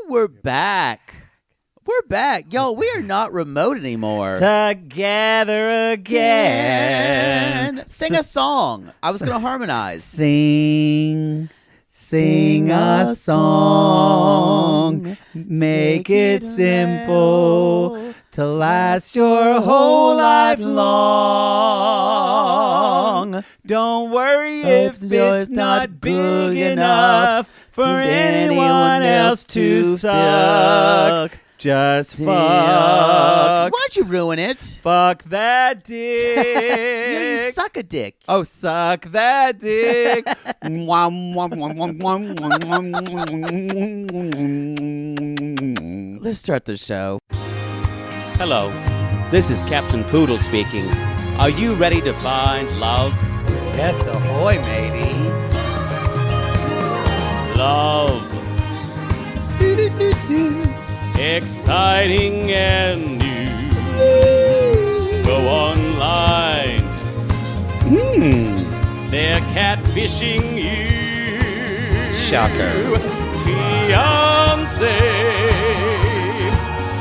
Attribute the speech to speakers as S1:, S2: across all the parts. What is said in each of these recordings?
S1: we're back. We're back. Yo, we are not remote anymore.
S2: Together again.
S1: Sing a song. I was going to harmonize.
S2: Sing a song. Make it simple to last your whole life long. Don't worry if it's not big enough for anyone else to suck. Just fuck.
S1: Why don't you ruin it?
S2: Fuck that dick.
S1: Yeah, you suck a dick.
S2: Oh, suck that dick.
S1: Let's start the show.
S3: Hello, this is Captain Poodle speaking. Are you ready to find love?
S2: Yes, ahoy, matey.
S3: Love. Exciting and new. Go online. They're catfishing you.
S2: Shocker.
S3: Fiancé.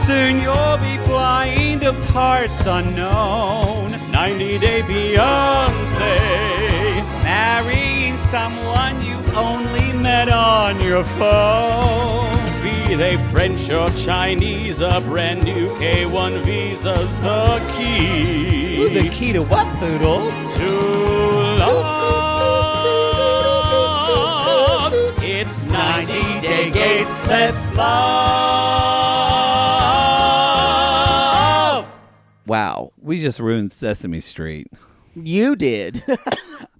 S2: Soon you'll be flying to parts unknown.
S3: 90-day Beyonce.
S2: Marrying someone you only met on your phone.
S3: Be they French or Chinese, a brand new K1 visa's the key.
S2: Ooh, the key to what, Poodle?
S3: To love. It's 90-day gate. Let's love.
S1: Wow.
S2: We just ruined Sesame Street.
S1: You did.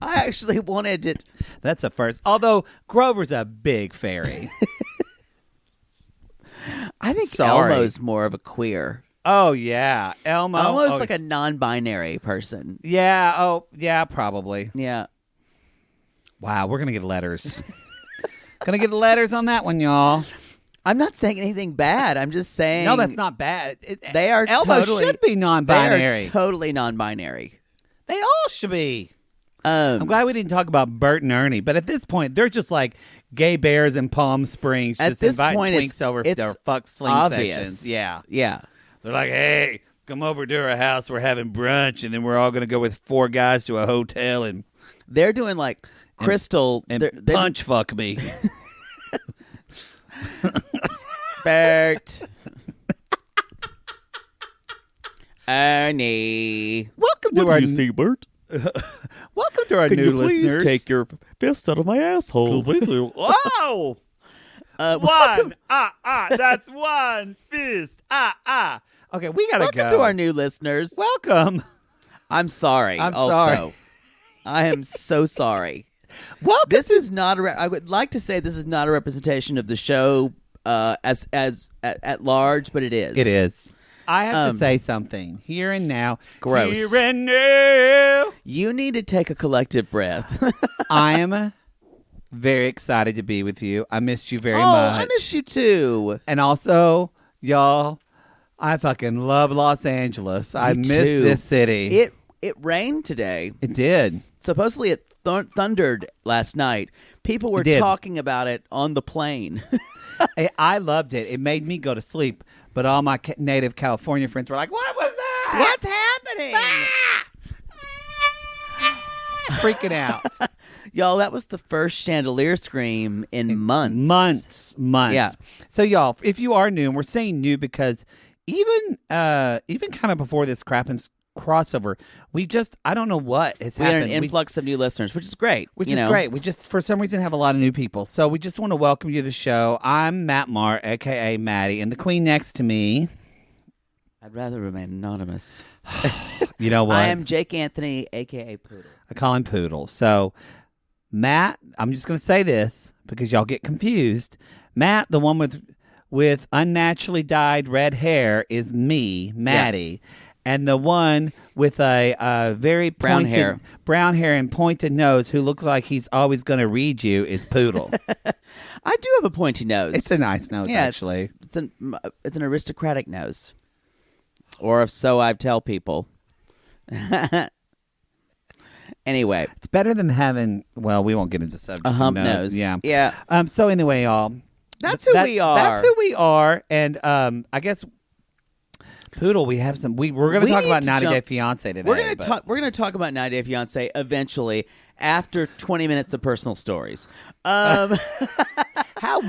S1: I actually wanted it.
S2: That's a first. Although Grover's a big fairy.
S1: I think
S2: Sorry.
S1: Elmo's more of a queer.
S2: Oh, yeah.
S1: Elmo's like a non-binary person.
S2: Yeah. Oh, yeah, probably.
S1: Yeah.
S2: Wow, we're going to get letters. Going to get letters on that one, y'all.
S1: I'm not saying anything bad. I'm just saying.
S2: No, that's not bad.
S1: They are
S2: Elmo
S1: totally,
S2: should be non-binary.
S1: They are totally non-binary.
S2: They all should be. I'm glad we didn't talk about Bert and Ernie, but at this point, they're just like gay bears in Palm Springs, just inviting twinks over their fuck sling
S1: obvious.
S2: sessions. Yeah.
S1: Yeah.
S2: They're like, hey, come over to our house. We're having brunch, and then we're all going to go with 4 guys to a hotel and
S1: they're doing like crystal
S2: and punch fuck me.
S1: Bert. Ernie.
S2: Welcome to our
S3: Bert?
S2: welcome to our
S3: Can
S2: new
S3: you please
S2: listeners.
S3: take your fist out of my asshole?
S2: Whoa! One. That's one fist. Okay, we gotta
S1: Welcome
S2: go.
S1: to our new listeners.
S2: Welcome.
S1: I'm sorry.
S2: I'm
S1: also.
S2: sorry.
S1: I am so sorry.
S2: Welcome.
S1: This is not a. I would like to say this is not a representation of the show as at large, but it is.
S2: It is. I have to say something here and now.
S1: Gross.
S2: Here and now.
S1: You need to take a collective breath.
S2: I am very excited to be with you. I missed you very much.
S1: I missed you too.
S2: And also, y'all, I fucking love Los Angeles. I miss
S1: too.
S2: this city.
S1: It rained today.
S2: It did.
S1: Supposedly it thundered last night. People were talking about it on the plane.
S2: I loved it. It made me go to sleep. But all my native California friends were like, what was that?
S1: What's happening?
S2: Freaking out.
S1: Y'all, that was the first chandelier scream in months.
S2: Months.
S1: Yeah.
S2: So, y'all, if you are new, and we're saying new because even kind of before this crossover, I don't know what has happened.
S1: We had an influx of new listeners, which is great.
S2: Which is great. We just, for some reason, have a lot of new people. So we just want to welcome you to the show. I'm Matt Marr, a.k.a. Maddie, and the queen next to me.
S1: I'd rather remain anonymous.
S2: You know what?
S1: I am Jake Anthony, a.k.a. Poodle.
S2: I call him Poodle. So, Matt, I'm just going to say this because y'all get confused. Matt, the one with unnaturally dyed red hair, is me, Maddie. Yeah. And the one with a very pointed brown hair and pointed nose who looks like he's always going to read you is Poodle.
S1: I do have a pointy nose.
S2: It's a nice nose, actually.
S1: It's an aristocratic nose. Or if so, I tell people. Anyway.
S2: It's better than having, well, we won't get into subject.
S1: A hump nose.
S2: Yeah.
S1: Yeah.
S2: So anyway, y'all,
S1: That's who we are.
S2: That's who we are. And I guess Poodle, we have some. We're going to talk about 90 Day Fiance today.
S1: We're going to talk about 90 Day Fiance eventually after 20 minutes of personal stories.
S2: How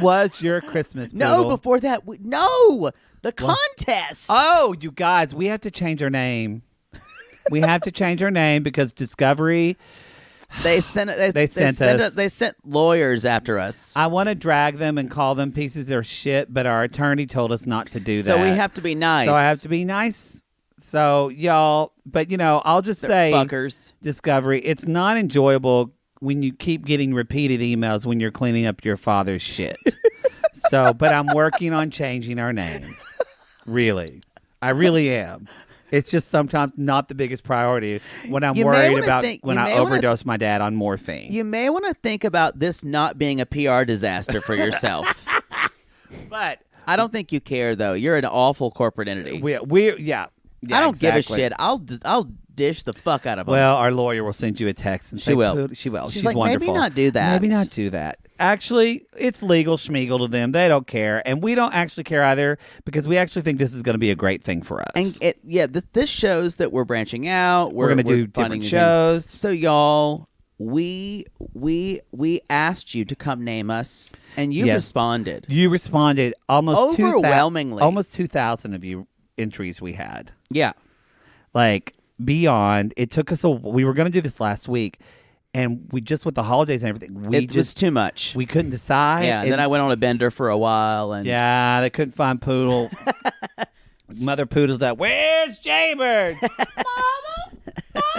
S2: was your Christmas, Poodle?
S1: No, before that, the contest.
S2: Oh, you guys, we have to change our name. We have to change our name because Discovery.
S1: They sent lawyers after us.
S2: I want to drag them and call them pieces of shit, but our attorney told us not to do that.
S1: So we have to be nice.
S2: So I have to be nice. So y'all, but I'll just say,
S1: fuckers.
S2: Discovery, it's not enjoyable when you keep getting repeated emails when you're cleaning up your father's shit. But I'm working on changing our name. Really. I really am. It's just sometimes not the biggest priority when I'm worried about when I overdose my dad on morphine.
S1: You may want to think about this not being a PR disaster for yourself.
S2: But
S1: I don't think you care, though. You're an awful corporate entity.
S2: Yeah,
S1: I don't give a shit. I'll dish the fuck out of them.
S2: Well, our lawyer will send you a text and
S1: she will.
S2: She's
S1: like,
S2: wonderful.
S1: Maybe not do that.
S2: Maybe not do that. Actually, it's legal schmeagle to them. They don't care. And we don't actually care either because we actually think this is going to be a great thing for us.
S1: And this shows that we're branching out.
S2: We're going to do different shows.
S1: So, y'all, we asked you to come name us, and you responded.
S2: You responded almost
S1: overwhelmingly.
S2: Almost 2,000 of you entries we had.
S1: Yeah.
S2: Like, beyond. It took us we were going to do this last week. And we just with the holidays and everything,
S1: it was too much.
S2: We couldn't decide.
S1: Yeah, and then I went on a bender for a while, and
S2: they couldn't find Poodle. Mother Poodle's that. Where's Jaybird? Mama, I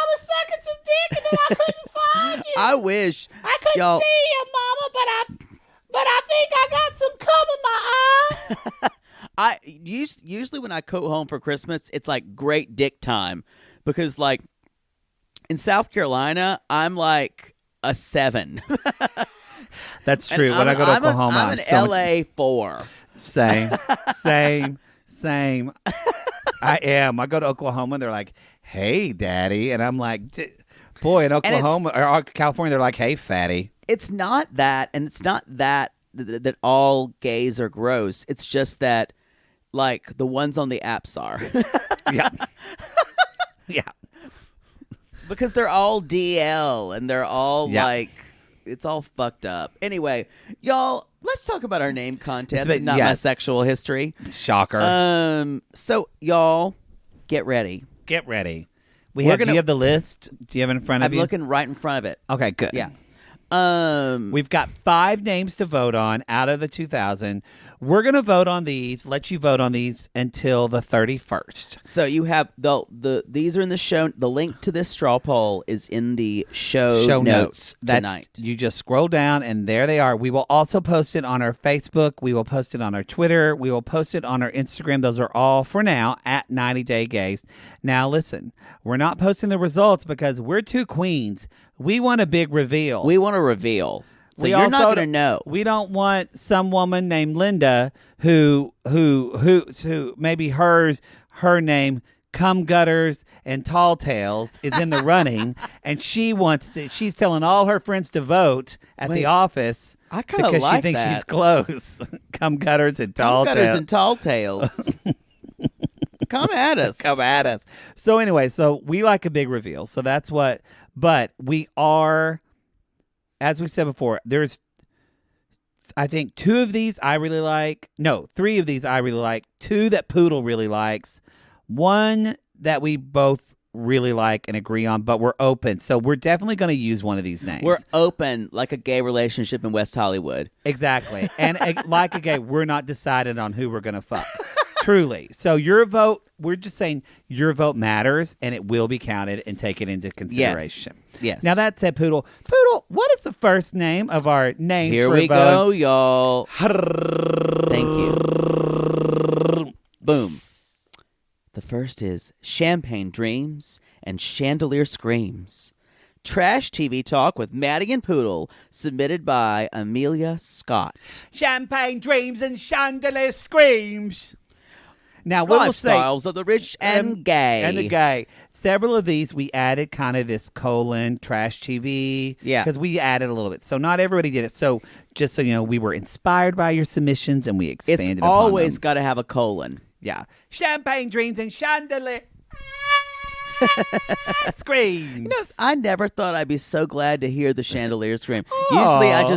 S2: was sucking some dick and then I couldn't find you.
S1: I wish
S2: I couldn't see you, Mama, but I think I got some cum in my eye.
S1: Usually when I go home for Christmas, it's like great dick time because like. In South Carolina, I'm like a 7.
S2: That's true. When I go to Oklahoma,
S1: I'm an LA 4.
S2: Same. I am. I go to Oklahoma, and they're like, "Hey, Daddy," and I'm like, "Boy," in Oklahoma or California, they're like, "Hey, fatty."
S1: It's not that, and it's not that all gays are gross. It's just that, like the ones on the apps are.
S2: Yeah. Yeah.
S1: Because they're all DL and they're all like, it's all fucked up. Anyway, y'all, let's talk about our name contest and not my sexual history.
S2: Shocker.
S1: So, y'all, get ready.
S2: Get ready. Do you have the list? Do you have it in front of you?
S1: I'm looking right in front of it.
S2: Okay, good.
S1: Yeah.
S2: We've got 5 names to vote on out of the 2,000. We're going to vote on these, let you vote on these until the 31st.
S1: So you have these are in the show. The link to this straw poll is in the show notes tonight.
S2: You just scroll down and there they are. We will also post it on our Facebook. We will post it on our Twitter. We will post it on our Instagram. Those are all for now at 90 Day Gays. Now listen, we're not posting the results because we're 2 queens. We want a big reveal.
S1: We want a reveal. So you're not going to know.
S2: We don't want some woman named Linda who maybe her name Cum Gutters and Tall Tales is in the running, and she's telling all her friends to vote at the office.
S1: I kind of
S2: because
S1: like
S2: she thinks
S1: that.
S2: she's close. Cum Gutters and Tall Tales.
S1: Cum Gutters and Tall Tales. Come at us.
S2: Come at us. So anyway, we like a big reveal. So that's what. But we are. As we said before, there's, I think, 2 of these I really like. No, 3 of these I really like. 2 that Poodle really likes. 1 that we both really like and agree on, but we're open. So we're definitely going to use one of these names.
S1: We're open like a gay relationship in West Hollywood.
S2: Exactly. And like a gay, we're not decided on who we're going to fuck. Truly. So your vote, we're just saying your vote matters and it will be counted and taken into consideration.
S1: Yes.
S2: Now that said, Poodle, what is the first name of our names
S1: Here
S2: for
S1: we
S2: voting?
S1: go, y'all. Thank you. Boom. The first is Champagne Dreams and Chandelier Screams. Trash TV Talk with Maddie and Poodle, submitted by Amelia Scott.
S2: Champagne Dreams and Chandelier Screams. Now, we'll say
S1: lifestyles of the rich and gay.
S2: And the gay. Several of these, we added kind of this colon, trash TV.
S1: Yeah.
S2: Because we added a little bit. So not everybody did it. So just so you know, we were inspired by your submissions and we expanded
S1: It's
S2: upon
S1: always
S2: them.
S1: got to have a colon.
S2: Yeah. Champagne dreams and chandelier. Screams.
S1: I never thought I'd be so glad to hear the chandelier scream. Usually I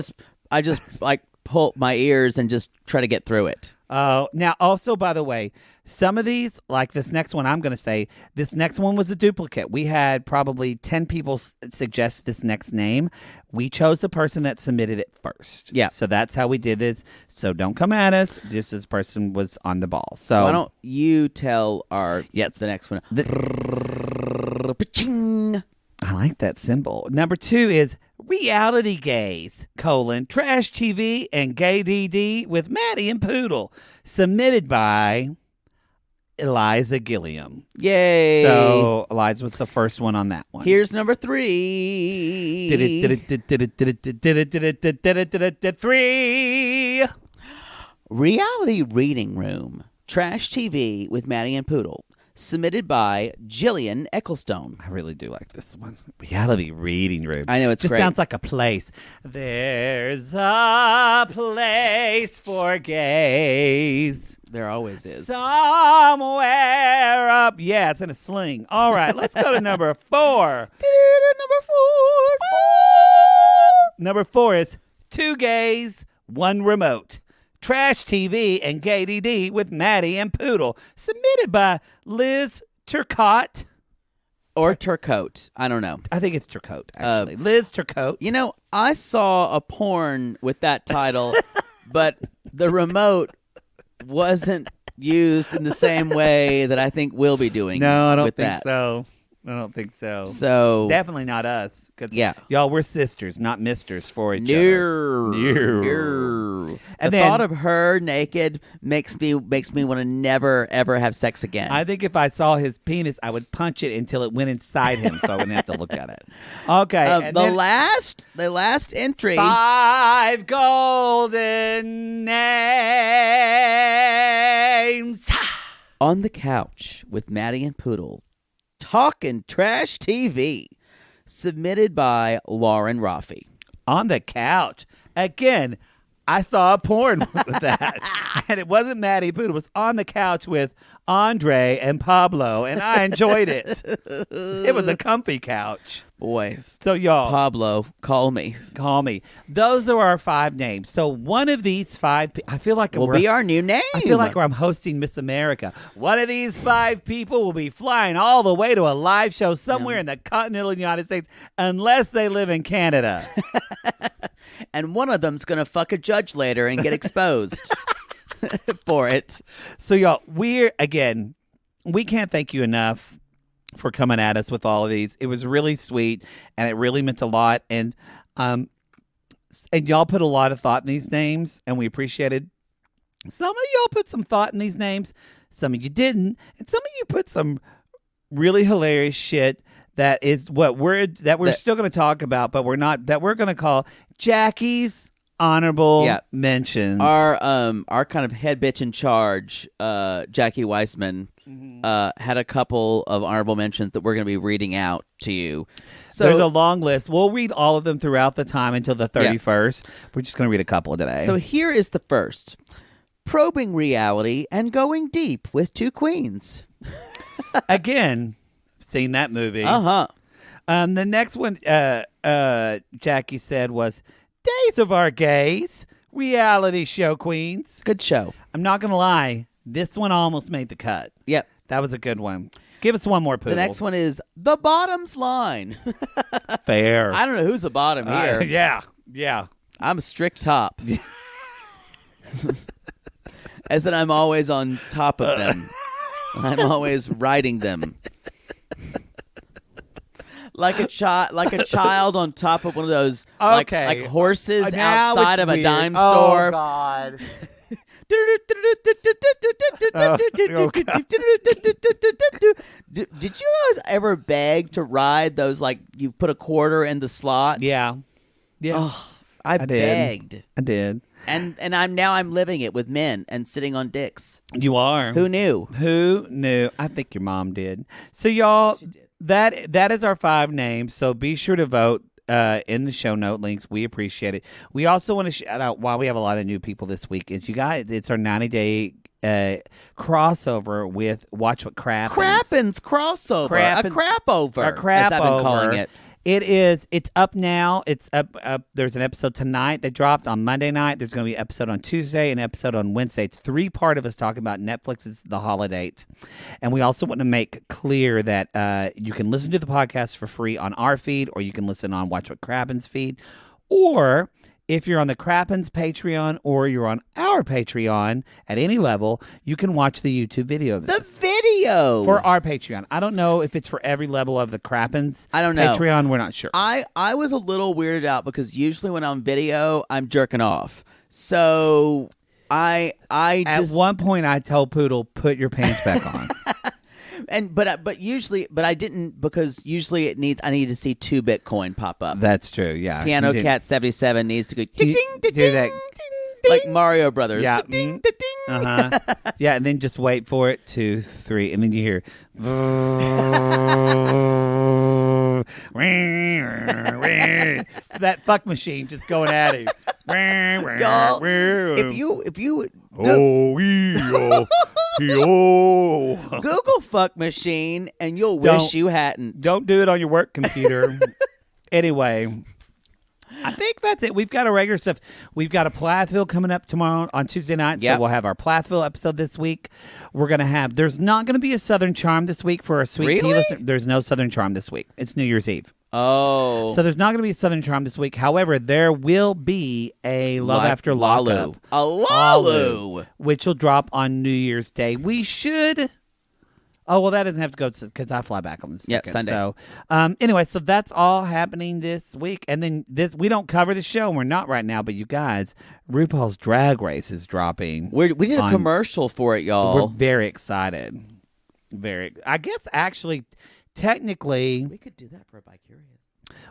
S1: just like pull my ears and just try to get through it.
S2: Oh, now also, by the way, some of these, like this next one, I'm going to say, this next one was a duplicate. We had probably 10 people suggest this next name. We chose the person that submitted it first.
S1: Yeah.
S2: So that's how we did this. So don't come at us. Just this person was on the ball. So
S1: why don't you tell the next one? Paching.
S2: I like that symbol. Number 2 is reality gays, trash TV and gay DD with Maddie and Poodle. Submitted by Eliza Gilliam.
S1: Yay.
S2: So Eliza was the first one on that one.
S1: Here's number 3.
S2: 3.
S1: Reality reading room. Trash TV with Maddie and Poodle. Submitted by Jillian Ecclestone.
S2: I really do like this one. Reality reading room.
S1: I know, it's
S2: just
S1: great.
S2: Sounds like a place. There's a place for gays.
S1: There always is.
S2: Somewhere up. Yeah, it's in a sling. All right, let's go to number 4. Number 4 is 2 gays, 1 remote. Trash TV and Gay DD with Maddie and Poodle. Submitted by Liz Turcotte.
S1: Or Turcotte. I don't know.
S2: I think it's Turcotte, actually. Liz Turcotte.
S1: You know, I saw a porn with that title, but the remote wasn't used in the same way that I think we'll be doing.
S2: No, I don't
S1: with
S2: think
S1: that.
S2: so. I don't think so.
S1: So
S2: definitely not us.
S1: Yeah.
S2: Y'all, we're sisters, not misters for each other.
S1: No.
S2: And
S1: the
S2: then,
S1: thought of her naked makes me want to never ever have sex again.
S2: I think if I saw his penis, I would punch it until it went inside him, so I wouldn't have to look at it. Okay. And
S1: the last entry.
S2: 5 golden names.
S1: On the couch with Maddie and Poodle, talking trash TV. Submitted by Lauren Rafi.
S2: On the couch. Again, I saw a porn with that. And it wasn't Maddie Poodle. It was on the couch with Andre and Pablo. And I enjoyed it. It was a comfy couch.
S1: Boy.
S2: So y'all.
S1: Pablo, call me.
S2: Call me. Those are our 5 names. So one of these 5, I feel like
S1: will be our new name.
S2: I feel like I'm hosting Miss America. One of these 5 people will be flying all the way to a live show somewhere in the continental United States, unless they live in Canada.
S1: And one of them's going to fuck a judge later and get exposed for it.
S2: So y'all, we can't thank you enough for coming at us with all of these. It was really sweet, and it really meant a lot. And y'all put a lot of thought in these names, and we appreciated. Some of y'all put some thought in these names, some of you didn't, and some of you put some really hilarious shit that is what we're still going to talk about, but we're going to call Jackie's honorable mentions.
S1: Our kind of head bitch in charge, Jackie Weissman, had a couple of honorable mentions that we're going to be reading out to you. So
S2: there's a long list. We'll read all of them throughout the time until the 31st. We're just going to read a couple today.
S1: So here is the first. Probing reality and going deep with 2 queens.
S2: Again, seen that movie.
S1: Uh-huh.
S2: The next one Jackie said was Days of Our Gays, reality show queens.
S1: Good show.
S2: I'm not going to lie. This one almost made the cut.
S1: Yep.
S2: That was a good one. Give us one more, Poodle.
S1: The next one is The Bottom's Line.
S2: Fair.
S1: I don't know who's the bottom here.
S2: Yeah.
S1: I'm a strict top. As in I'm always on top of them. I'm always riding them. Like a child on top of one of those like horses outside of a dime store.
S2: Oh, God.
S1: Did you guys ever beg to ride those, like you put a quarter in the slot?
S2: Yeah.
S1: Oh, I begged.
S2: I did.
S1: And I'm living it with men and sitting on dicks.
S2: You are.
S1: Who knew?
S2: Who knew? I think your mom did. So y'all, that is our 5 names. So be sure to vote in the show note links. We appreciate it. We also want to shout out, while we have a lot of new people this week, is you guys, it's our 90-day crossover with Watch What Crappens.
S1: Crappens crossover. A crapover.
S2: A crapover.
S1: As I've been calling it.
S2: It's up now. It's up. There's an episode tonight that dropped on Monday night. There's going to be an episode on Tuesday, an episode on Wednesday. It's 3-part of us talking about Netflix's The Holiday. And we also want to make clear that you can listen to the podcast for free on our feed, or you can listen on Watch What Crappens feed. Or if you're on the Crappens Patreon or you're on our Patreon at any level, you can watch the YouTube video of this.
S1: The video!
S2: For our Patreon. I don't know if it's for every level of the Crappens.
S1: I don't know.
S2: Patreon, we're not sure.
S1: I was a little weirded out because usually when I'm on video, I'm jerking off. So At
S2: one point, I told Poodle, put your pants back on.
S1: But I didn't, because usually I need to see 2 Bitcoin pop up.
S2: That's true, yeah.
S1: Piano Cat 77 needs to go ding ding ding ding
S2: that.
S1: like Mario Brothers.
S2: Yeah.
S1: Ding ding ding.
S2: Yeah, and then just wait for it. 2, 3, and then you hear it's that fuck machine just going at him.
S1: Y'all, if you Google fuck machine and you'll wish you hadn't.
S2: Don't do it on your work computer. Anyway, I think that's it. We've got our regular stuff. We've got a Plathville coming up tomorrow on Tuesday night.
S1: Yep.
S2: So we'll have our Plathville episode this week. There's not going to be a Southern Charm this week for our sweet tea listener. There's no Southern Charm this week. It's New Year's Eve.
S1: Oh.
S2: So there's not going to be a Southern Charm this week. However, there will be a Love After Lockup.
S1: A Lalu.
S2: Which will drop on New Year's Day. We should... Oh, well, that doesn't have to go because I fly back on the 2nd.
S1: Yeah, Sunday.
S2: So, anyway, so that's all happening this week. And then we don't cover the show. We're not right now. But you guys, RuPaul's Drag Race is dropping.
S1: We did a commercial for it, y'all.
S2: We're very excited. I guess, actually, technically...
S1: We could do that for a Bi-Curious.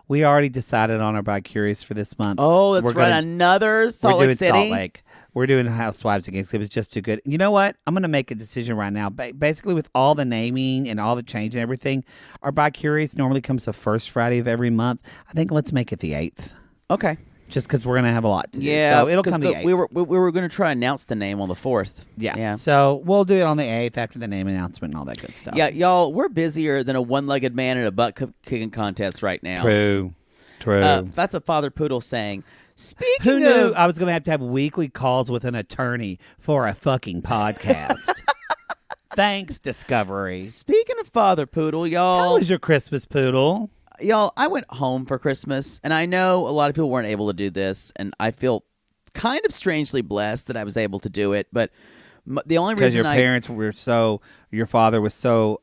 S2: We already decided on our Bi-Curious for this month.
S1: Oh, that's right. Another Salt Lake City.
S2: Salt Lake. We're doing Housewives again because it was just too good. You know what? I'm going to make a decision right now. Basically, with all the naming and all the change and everything, our Bi-Curious normally comes the first Friday of every month. I think let's make it the 8th.
S1: Okay.
S2: Just because we're going to have a lot to do.
S1: Yeah.
S2: So it'll come the 8th.
S1: We were going to try and announce the name on the 4th.
S2: Yeah. So we'll do it on the 8th after the name announcement and all that good stuff.
S1: Yeah, y'all, we're busier than a one-legged man in a butt-kicking contest right now.
S2: True.
S1: That's a Father Poodle saying.
S2: Who knew I was going to have weekly calls with an attorney for a fucking podcast? Thanks, Discovery.
S1: Speaking of Father Poodle, y'all.
S2: How was your Christmas, Poodle?
S1: Y'all, I went home for Christmas, and I know a lot of people weren't able to do this, and I feel kind of strangely blessed that I was able to do it, but the only reason
S2: your father was so...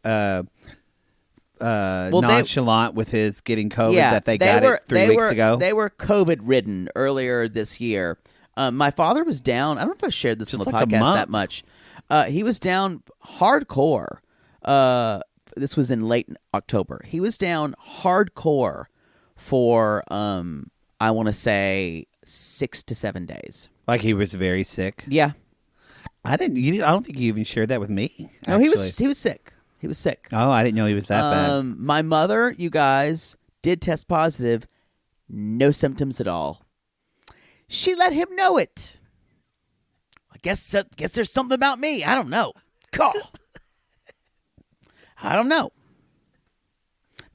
S2: nonchalant with his getting COVID that they got it 3 weeks ago.
S1: They were COVID-ridden earlier this year. My father was down. I don't know if I shared this on the podcast that much. He was down hardcore. This was in late October. He was down hardcore for, I want to say, 6 to 7 days.
S2: Like he was very sick?
S1: Yeah.
S2: I don't think you even shared that with me.
S1: No, he was sick. He was sick.
S2: Oh, I didn't know he was that bad.
S1: My mother, you guys, did test positive. No symptoms at all. She let him know it. I guess there's something about me. I don't know. Call. I don't know.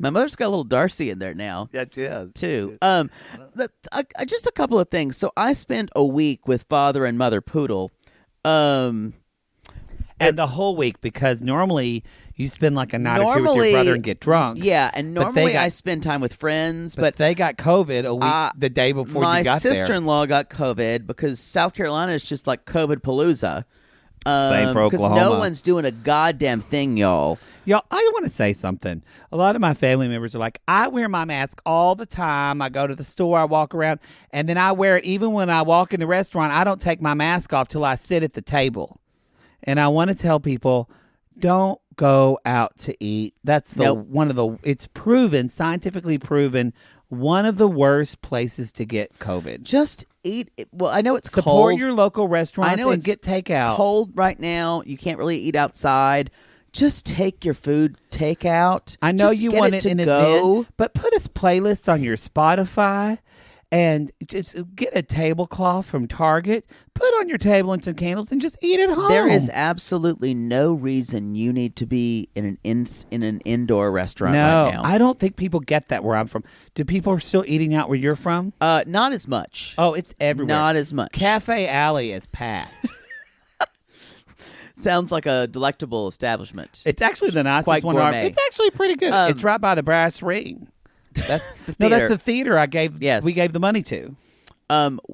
S1: My mother's got a little Darcy in there now.
S2: Yeah, she has.
S1: Too. Just a couple of things. So I spent a week with Father and Mother Poodle.
S2: And the whole week, because normally you spend like a night or two with your brother and get drunk.
S1: Yeah, and normally I spend time with friends. But
S2: they got COVID a week the day before you got there.
S1: My sister-in-law got COVID because South Carolina is just like COVID-palooza.
S2: Same for Oklahoma.
S1: Because no one's doing a goddamn thing, y'all.
S2: Y'all, I want to say something. A lot of my family members are like, I wear my mask all the time. I go to the store, I walk around, and then I wear it even when I walk in the restaurant. I don't take my mask off till I sit at the table. And I want to tell people, don't go out to eat. That's it's proven, scientifically proven, one of the worst places to get COVID.
S1: Just eat. Well, I know it's
S2: Support
S1: cold.
S2: your local restaurants
S1: I know
S2: and
S1: it's
S2: get takeout.
S1: cold right now. You can't really eat outside. Just take your food takeout.
S2: I know
S1: Just
S2: you
S1: get
S2: want
S1: it
S2: it
S1: to
S2: in
S1: go.
S2: advance, but put a playlist on your Spotify and just get a tablecloth from Target, put on your table and some candles, and just eat at home.
S1: There is absolutely no reason you need to be in an indoor restaurant right now.
S2: I don't think people get that where I'm from. Do people still eating out where you're from?
S1: Not as much.
S2: Oh, it's everywhere.
S1: Not as much.
S2: Cafe Alley is packed.
S1: Sounds like a delectable establishment.
S2: It's actually the nicest
S1: Quite
S2: one.
S1: gourmet.
S2: It's actually pretty good. It's right by the Brass Ring. That's the theater I gave.
S1: Yes.
S2: We gave the money to.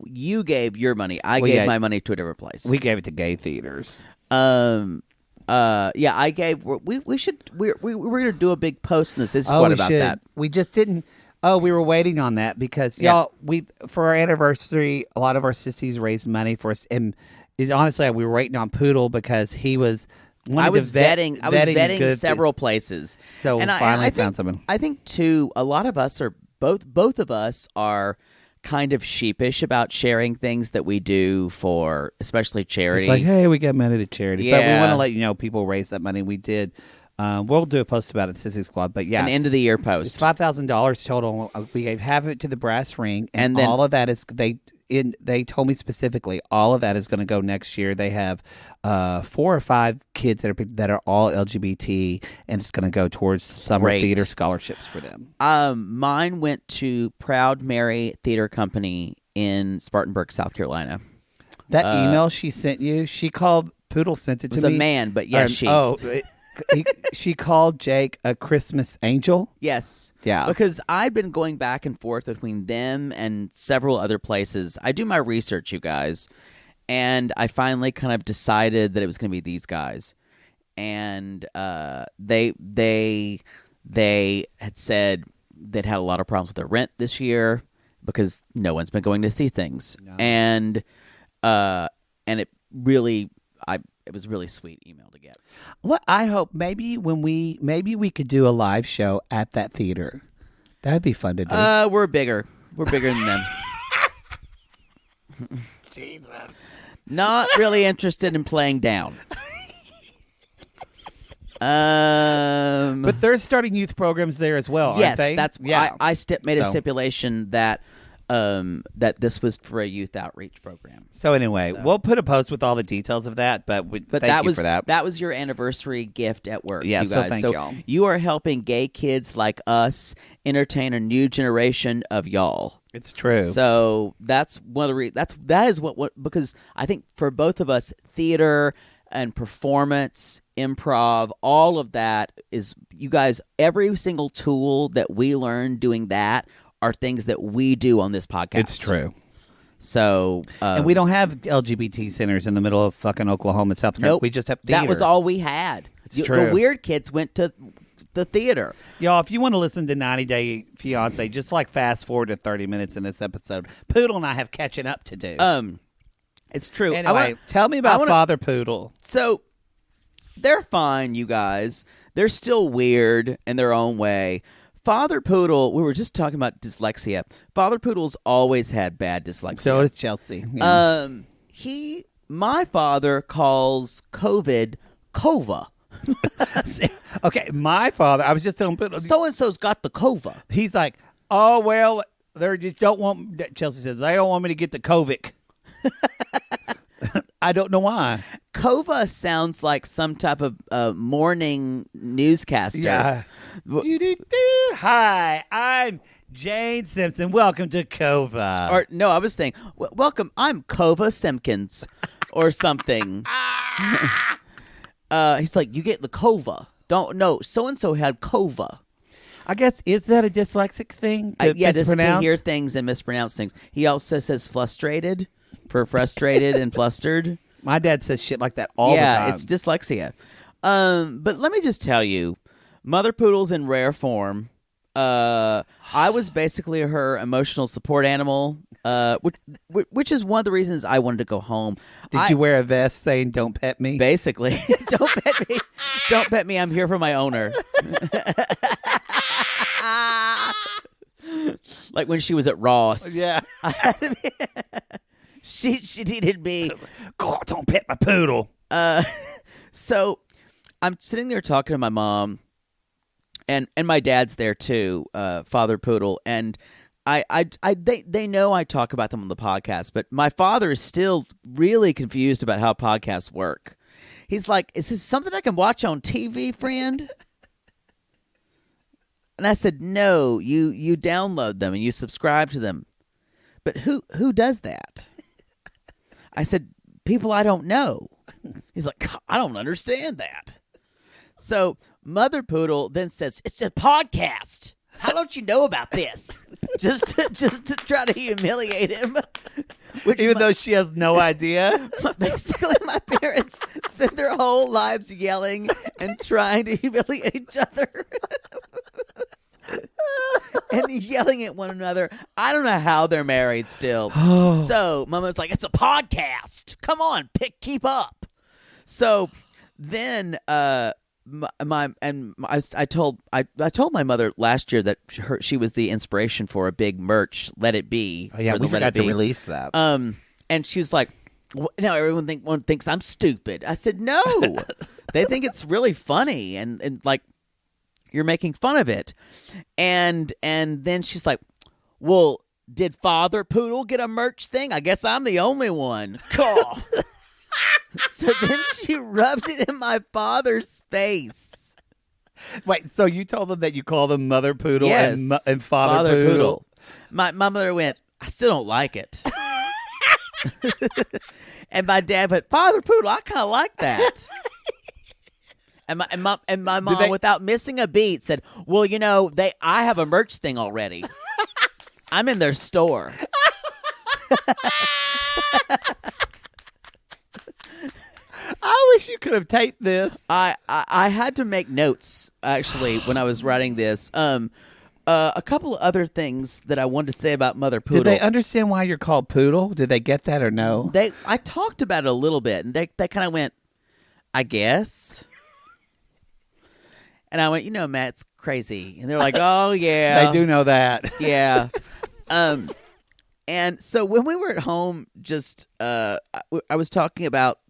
S1: You gave your money. I
S2: We
S1: gave
S2: gave-
S1: my money to a different place.
S2: We gave it to gay theaters.
S1: Yeah, I gave. We should. We're gonna do a big post in this. This is
S2: Oh,
S1: what
S2: we
S1: about
S2: should.
S1: that?
S2: We just didn't. Oh, we were waiting on that because y'all. We for our anniversary, a lot of our sissies raised money for us, and honestly, we were waiting on Poodle because he was.
S1: I was vetting. I was vetting
S2: good
S1: several places.
S2: So
S1: and
S2: finally
S1: I
S2: found
S1: think,
S2: someone.
S1: I think too. A lot of us are both of us are kind of sheepish about sharing things that we do for, especially charity.
S2: It's like, hey, we got money to charity, but we
S1: Yeah.
S2: want to let you know people raise that money. We did. We'll do a post about it, Sissy Squad. But yeah,
S1: An end of the year
S2: it's
S1: post.
S2: $5,000 total. We gave half of it to the Brass Ring, and
S1: then-
S2: all of that is they told me specifically all of that is going to go next year. They have 4 or 5 kids that are all LGBT, and it's going to go towards summer
S1: Great.
S2: theater scholarships for them.
S1: Mine went to Proud Mary Theater Company in Spartanburg, South Carolina.
S2: That email she sent you, she called Poodle sent it
S1: It was
S2: to
S1: a
S2: me.
S1: man, but yes, she.
S2: She called Jake a Christmas angel.
S1: Yes.
S2: Yeah.
S1: Because I've been going back and forth between them and several other places. I do my research, you guys, and I finally kind of decided that it was going to be these guys. And they had said they'd had a lot of problems with their rent this year because no one's been going to see things.
S2: No.
S1: And it really it was a really sweet email to get.
S2: What I hope maybe we could do a live show at that theater. That'd be fun to do.
S1: We're bigger. We're bigger than them.
S2: Jesus.
S1: Not really interested in playing down.
S2: But they're starting youth programs there as well,
S1: Yes,
S2: aren't they?
S1: that's
S2: yeah.
S1: I made a
S2: So-
S1: stipulation that that this was for a youth outreach program.
S2: So anyway, we'll put a post with all the details of that. But thank
S1: that
S2: you
S1: was
S2: for that.
S1: That was your anniversary gift at work.
S2: Yeah,
S1: you
S2: so
S1: guys.
S2: thank y'all.
S1: You are helping gay kids like us entertain a new generation of y'all.
S2: It's true.
S1: So that's one of the that is what because I think for both of us, theater and performance, improv, all of that is, you guys, every single tool that we learn doing that are things that we do on this podcast.
S2: It's true.
S1: So
S2: And we don't have LGBT centers in the middle of fucking Oklahoma, South Carolina.
S1: nope,
S2: We just have theater.
S1: that was all we had.
S2: It's true.
S1: The weird kids went to the theater.
S2: Y'all, if you want to listen to 90 Day Fiancé, just like fast forward to 30 minutes in this episode. Poodle and I have catching up to do.
S1: It's true.
S2: Anyway, tell me about Father Poodle.
S1: So they're fine, you guys. They're still weird in their own way. Father Poodle, we were just talking about dyslexia. Father Poodle's always had bad dyslexia.
S2: So does Chelsea. Yeah.
S1: My father calls COVID Cova.
S2: Okay, my father, I was just telling Poodle.
S1: So and so's got the Cova.
S2: He's like, oh, well, they just don't want, Chelsea says, they don't want me to get the COVID. I don't know why.
S1: Cova sounds like some type of morning newscaster.
S2: Yeah. Hi, I'm Jane Simpson. Welcome to Cova.
S1: Or no, I was thinking, welcome, I'm Cova Simpkins or something. He's like, you get the Cova. No, so-and-so had Cova.
S2: I guess, is that a dyslexic thing to
S1: Yeah, just to
S2: mispronounce?
S1: hear things and mispronounce things. He also says frustrated for frustrated and flustered.
S2: My dad says shit like that all the
S1: Yeah,
S2: time.
S1: it's dyslexia. But let me just tell you, Mother Poodle's in rare form. I was basically her emotional support animal, which is one of the reasons I wanted to go home.
S2: Did you wear a vest saying "Don't pet me"?
S1: Basically, don't pet me. Don't pet me. I'm here for my owner. Like when she was at Ross.
S2: Yeah.
S1: She needed me.
S2: God, don't pet my poodle.
S1: So I'm sitting there talking to my mom, and my dad's there too, Father Poodle, and they know I talk about them on the podcast, but my father is still really confused about how podcasts work. He's like, "Is this something I can watch on TV, friend?" And I said, "No, you download them and you subscribe to them. But who does that?" I said, "People I don't know." He's like, "I don't understand that." So Mother Poodle then says, "It's a podcast. How don't you know about this?" just to try to humiliate him.
S2: Even though she has no idea.
S1: Basically, my parents spent their whole lives yelling and trying to humiliate each other. And yelling at one another. I don't know how they're married still. So Mama's like, "It's a podcast. Come on, keep up." So then I told my mother last year that she was the inspiration for a big merch, Let It Be.
S2: Oh yeah, we forgot to release that.
S1: And she was like, "Now everyone thinks I'm stupid." I said, "No, they think it's really funny and like you're making fun of it." And then she's like, "Well, did Father Poodle get a merch thing? I guess I'm the only one." Cool. So then she rubbed it in my father's face.
S2: Wait, so you told them that you call them Mother Poodle
S1: Yes,
S2: and Father Poodle?
S1: My mother went, "I still don't like it." And my dad went, "Father Poodle, I kind of like that." And my mom, without missing a beat, said, "Well, I have a merch thing already. I'm in their store."
S2: I wish you could have taped this.
S1: I had to make notes actually when I was writing this. A couple of other things that I wanted to say about Mother Poodle.
S2: Did they understand why you're called Poodle? Did they get that or no?
S1: I talked about it a little bit, and they kind of went, "I guess." And I went, Matt, it's crazy. And they're like, "Oh yeah,
S2: they do know that."
S1: Yeah. And so when we were at home, just I was talking about,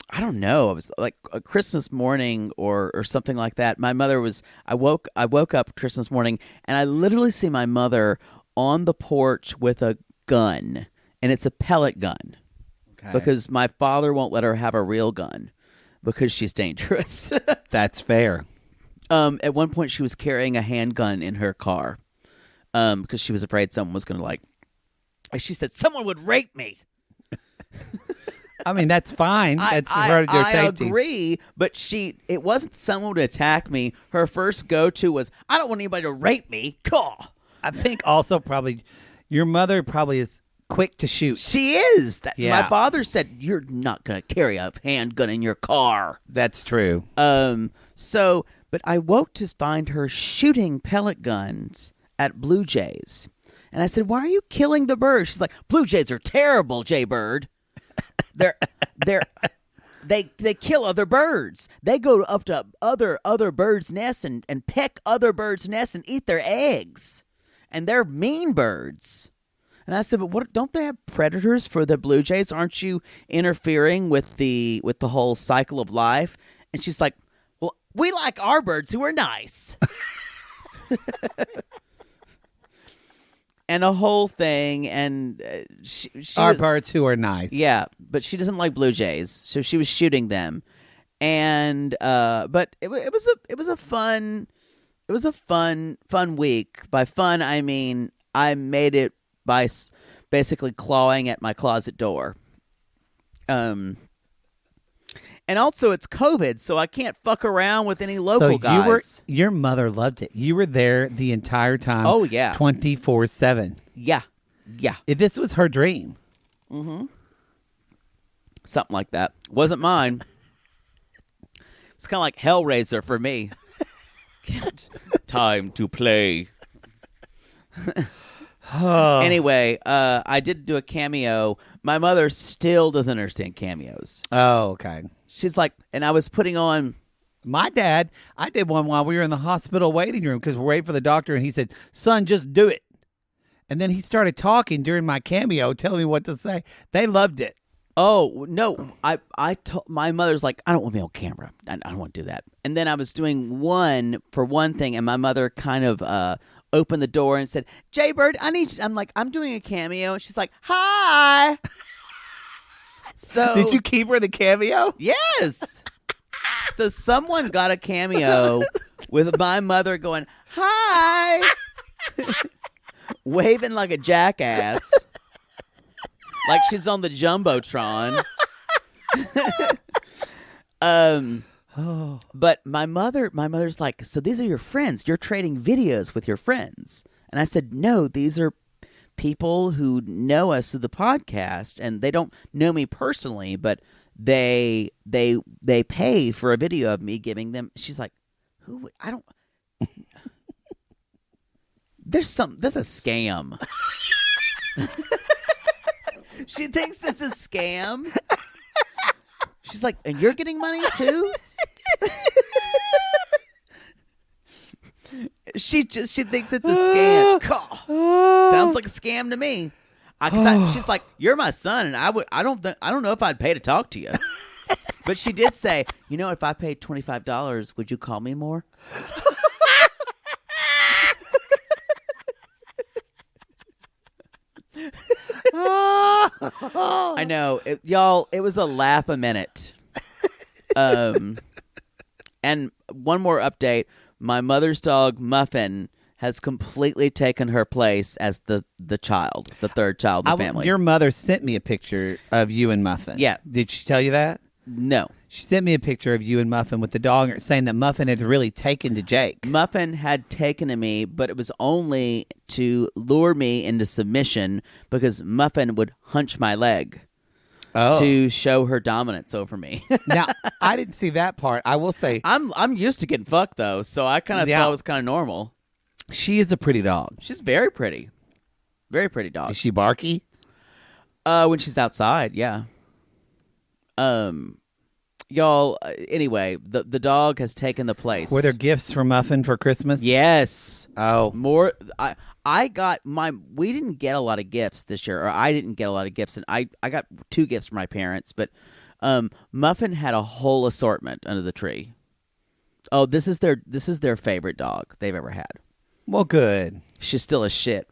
S1: I don't know, it was like a Christmas morning or something like that. My mother was, I woke up Christmas morning and I literally see my mother on the porch with a gun, and it's a pellet gun. Okay. Because my father won't let her have a real gun because she's dangerous.
S2: That's fair.
S1: At one point she was carrying a handgun in her car because she was afraid someone was going to she said, "Someone would rape me."
S2: I mean, that's fine. That's part of your safety.
S1: I agree, but it wasn't someone would attack me. Her first go-to was, "I don't want anybody to rape me." Cool.
S2: I think also probably your mother probably is quick to shoot.
S1: She is.
S2: Yeah.
S1: My father said, "You're not going to carry a handgun in your car."
S2: That's true.
S1: But I woke to find her shooting pellet guns at blue jays. And I said, "Why are you killing the birds?" She's like, "Blue jays are terrible, Jay Bird. They kill other birds. They go up to other birds' nests and peck other birds' nests and eat their eggs. And they're mean birds." And I said, "But what? Don't they have predators for the blue jays? Aren't you interfering with the whole cycle of life?" And she's like, "Well, we like our birds who are nice." And a whole thing, and she
S2: our birds who are nice.
S1: Yeah, but she doesn't like blue jays, so she was shooting them. And but it was a fun week. By fun, I mean I made it by basically clawing at my closet door. And also it's COVID, so I can't fuck around with any local guys.
S2: Your mother loved it. You were there the entire time.
S1: Oh, yeah.
S2: 24/7.
S1: Yeah.
S2: This was her dream.
S1: Mm-hmm. Something like that. Wasn't mine. It's kind of like Hellraiser for me. Time to play. Anyway, I did do a cameo. My mother still doesn't understand cameos.
S2: Oh, okay.
S1: She's like, and I was putting on
S2: My dad, I did one while we were in the hospital waiting room because we're waiting for the doctor, and he said, "Son, just do it." And then he started talking during my cameo, telling me what to say. They loved it.
S1: Oh, no. My mother's like, I don't want to be on camera. I don't want to do that. And then I was doing one for one thing, and my mother kind of opened the door and said, Jaybird, I need you. I'm like, I'm doing a cameo. And she's like, hi. So
S2: Did you keep her the cameo?
S1: Yes. So someone got a cameo with my mother going, hi. Waving like a jackass. Like she's on the Jumbotron. But my mother's like, so these are your friends. You're trading videos with your friends. And I said, no, these are people who know us through the podcast, and they don't know me personally, but they pay for a video of me giving them. She's like, who would, I don't. There's a scam. She thinks it's a scam. She's like, and you're getting money too? She thinks it's a scam. Sounds like a scam to me. She's like, you're my son, and I don't know if I'd pay to talk to you. But she did say, if I paid $25, would you call me more? I know, y'all. It was a laugh a minute. And one more update: my mother's dog Muffin has completely taken her place as the child, the third child in the family.
S2: Your mother sent me a picture of you and Muffin.
S1: Yeah,
S2: did she tell you that?
S1: No.
S2: She sent me a picture of you and Muffin with the dog, saying that Muffin had really taken to Jake.
S1: Muffin had taken to me, but it was only to lure me into submission because Muffin would hunch my leg to show her dominance over me.
S2: Now, I didn't see that part. I will say,
S1: I'm used to getting fucked though, so I kind of thought it was kind of normal.
S2: She is a pretty dog.
S1: She's very pretty, very pretty dog.
S2: Is she barky?
S1: When she's outside, yeah. Y'all, anyway, the dog has taken the place.
S2: Were there gifts for Muffin for Christmas?
S1: Yes.
S2: Oh.
S1: More. I got we didn't get a lot of gifts this year, or I didn't get a lot of gifts, and I got 2 gifts from my parents, but Muffin had a whole assortment under the tree. Oh, this is their favorite dog they've ever had.
S2: Well, good.
S1: She's still a shit.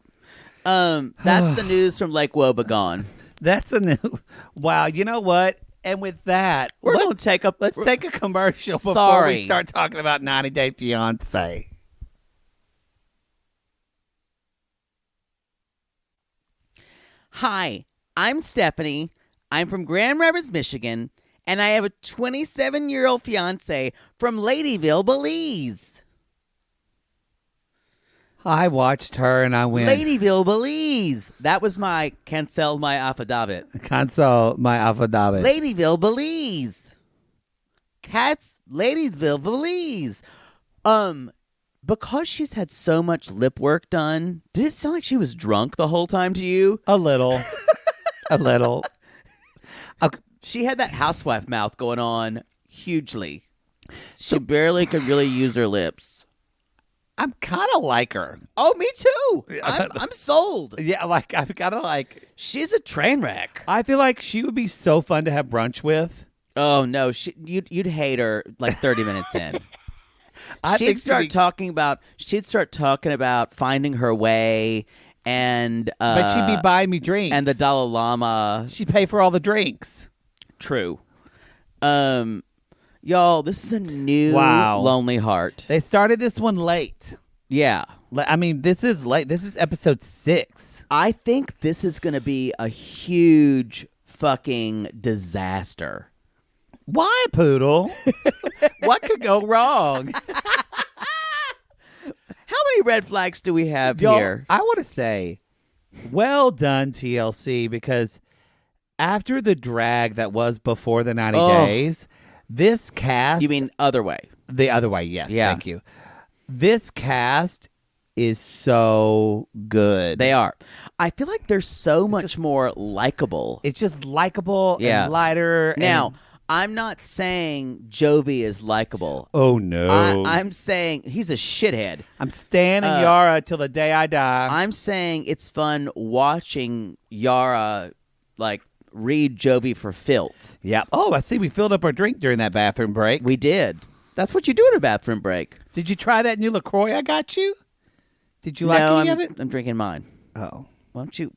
S1: That's the news from Lake Wobegon.
S2: That's a new. Wow, you know what? And with that,
S1: let's take a
S2: commercial before we start talking about 90 Day Fiancé.
S1: Hi, I'm Stephanie. I'm from Grand Rapids, Michigan, and I have a 27-year-old fiance from Ladyville, Belize.
S2: I watched her and I went,
S1: Ladyville, Belize. That was my cancel my affidavit. Ladyville, Belize. Cats, Ladiesville, Belize. Because she's had so much lip work done, did it sound like she was drunk the whole time to you?
S2: A little. A little.
S1: Okay. She had that housewife mouth going on hugely. She barely could really use her lips.
S2: I'm kind of like her.
S1: Oh, me too. I'm sold.
S2: Yeah, like I'm kind of like.
S1: She's a train wreck.
S2: I feel like she would be so fun to have brunch with.
S1: Oh no, you'd hate her like 30 minutes in. She'd start talking about finding her way, and
S2: but she'd be buying me drinks
S1: and the Dalai Lama.
S2: She'd pay for all the drinks.
S1: True. Y'all, this is a new Lonely Heart.
S2: They started this one late.
S1: Yeah.
S2: I mean, this is late. This is episode 6.
S1: I think this is going to be a huge fucking disaster.
S2: Why, Poodle? What could go wrong?
S1: How many red flags do we have here?
S2: I want to say, well done, TLC, because after the drag that was before the 90 days... This cast...
S1: You mean other way?
S2: The other way, yes.
S1: Yeah.
S2: Thank you. This cast is so good.
S1: They are. I feel like they're so much more likable.
S2: It's just likable and lighter.
S1: Now, I'm not saying Jovi is likable.
S2: Oh, no.
S1: I'm saying he's a shithead.
S2: I'm standing Yara till the day I die.
S1: I'm saying it's fun watching Yara, like, read Jovi for filth.
S2: Yeah. Oh, I see we filled up our drink during that bathroom break.
S1: We did. That's what you do at a bathroom break.
S2: Did you try that new LaCroix I got you? Did you like any of it?
S1: I'm drinking mine.
S2: Oh.
S1: Won't you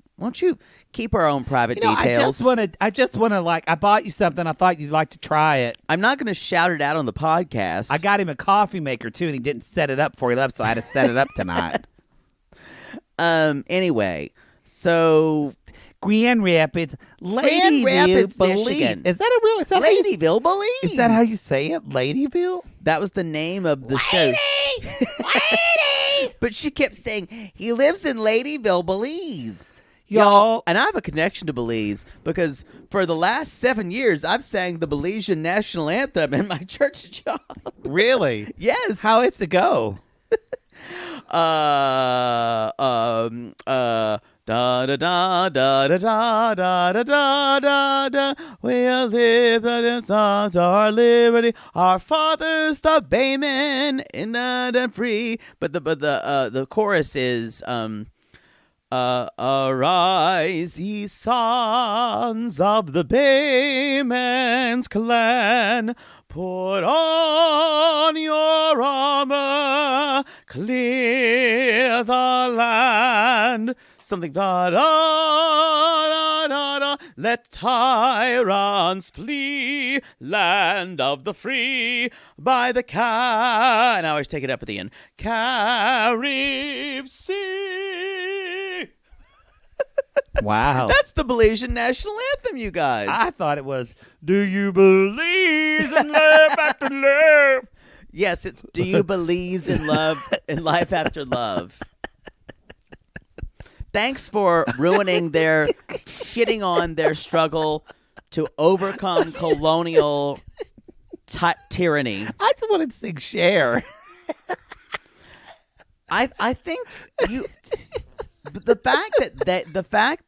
S1: keep our own private details?
S2: I just want to I bought you something. I thought you'd like to try it.
S1: I'm not going to shout it out on the podcast.
S2: I got him a coffee maker too, and he didn't set it up before he left, so I had to set it up tonight.
S1: Anyway, so
S2: Grand Rapids, Ladyville,
S1: Michigan.
S2: Is that a real? Is that
S1: Ladyville, Belize?
S2: Is that how you say it? Ladyville?
S1: That was the name of the show. Lady! But she kept saying, he lives in Ladyville, Belize. Y'all, and I have a connection to Belize because for the last 7 years, I've sang the Belizean national anthem in my church job.
S2: Really?
S1: Yes.
S2: How is it go?
S1: Da da da da da da da da da da da. We'll live in our liberty. Our fathers, the baymen, and free. But the chorus is arise, ye sons of the baymen's clan. Put on your armor, clear the land. Something da da da da da. Let tyrants flee, land of the free, by the and I always take it up at the end. Carib Sea.
S2: Wow.
S1: That's the Belizean national anthem, you guys.
S2: I thought it was, do you believe in love after love?
S1: Yes, it's do you believe in love and life after love? Thanks for ruining shitting on their struggle to overcome colonial tyranny.
S2: I just wanted to sing Cher.
S1: I think you. The fact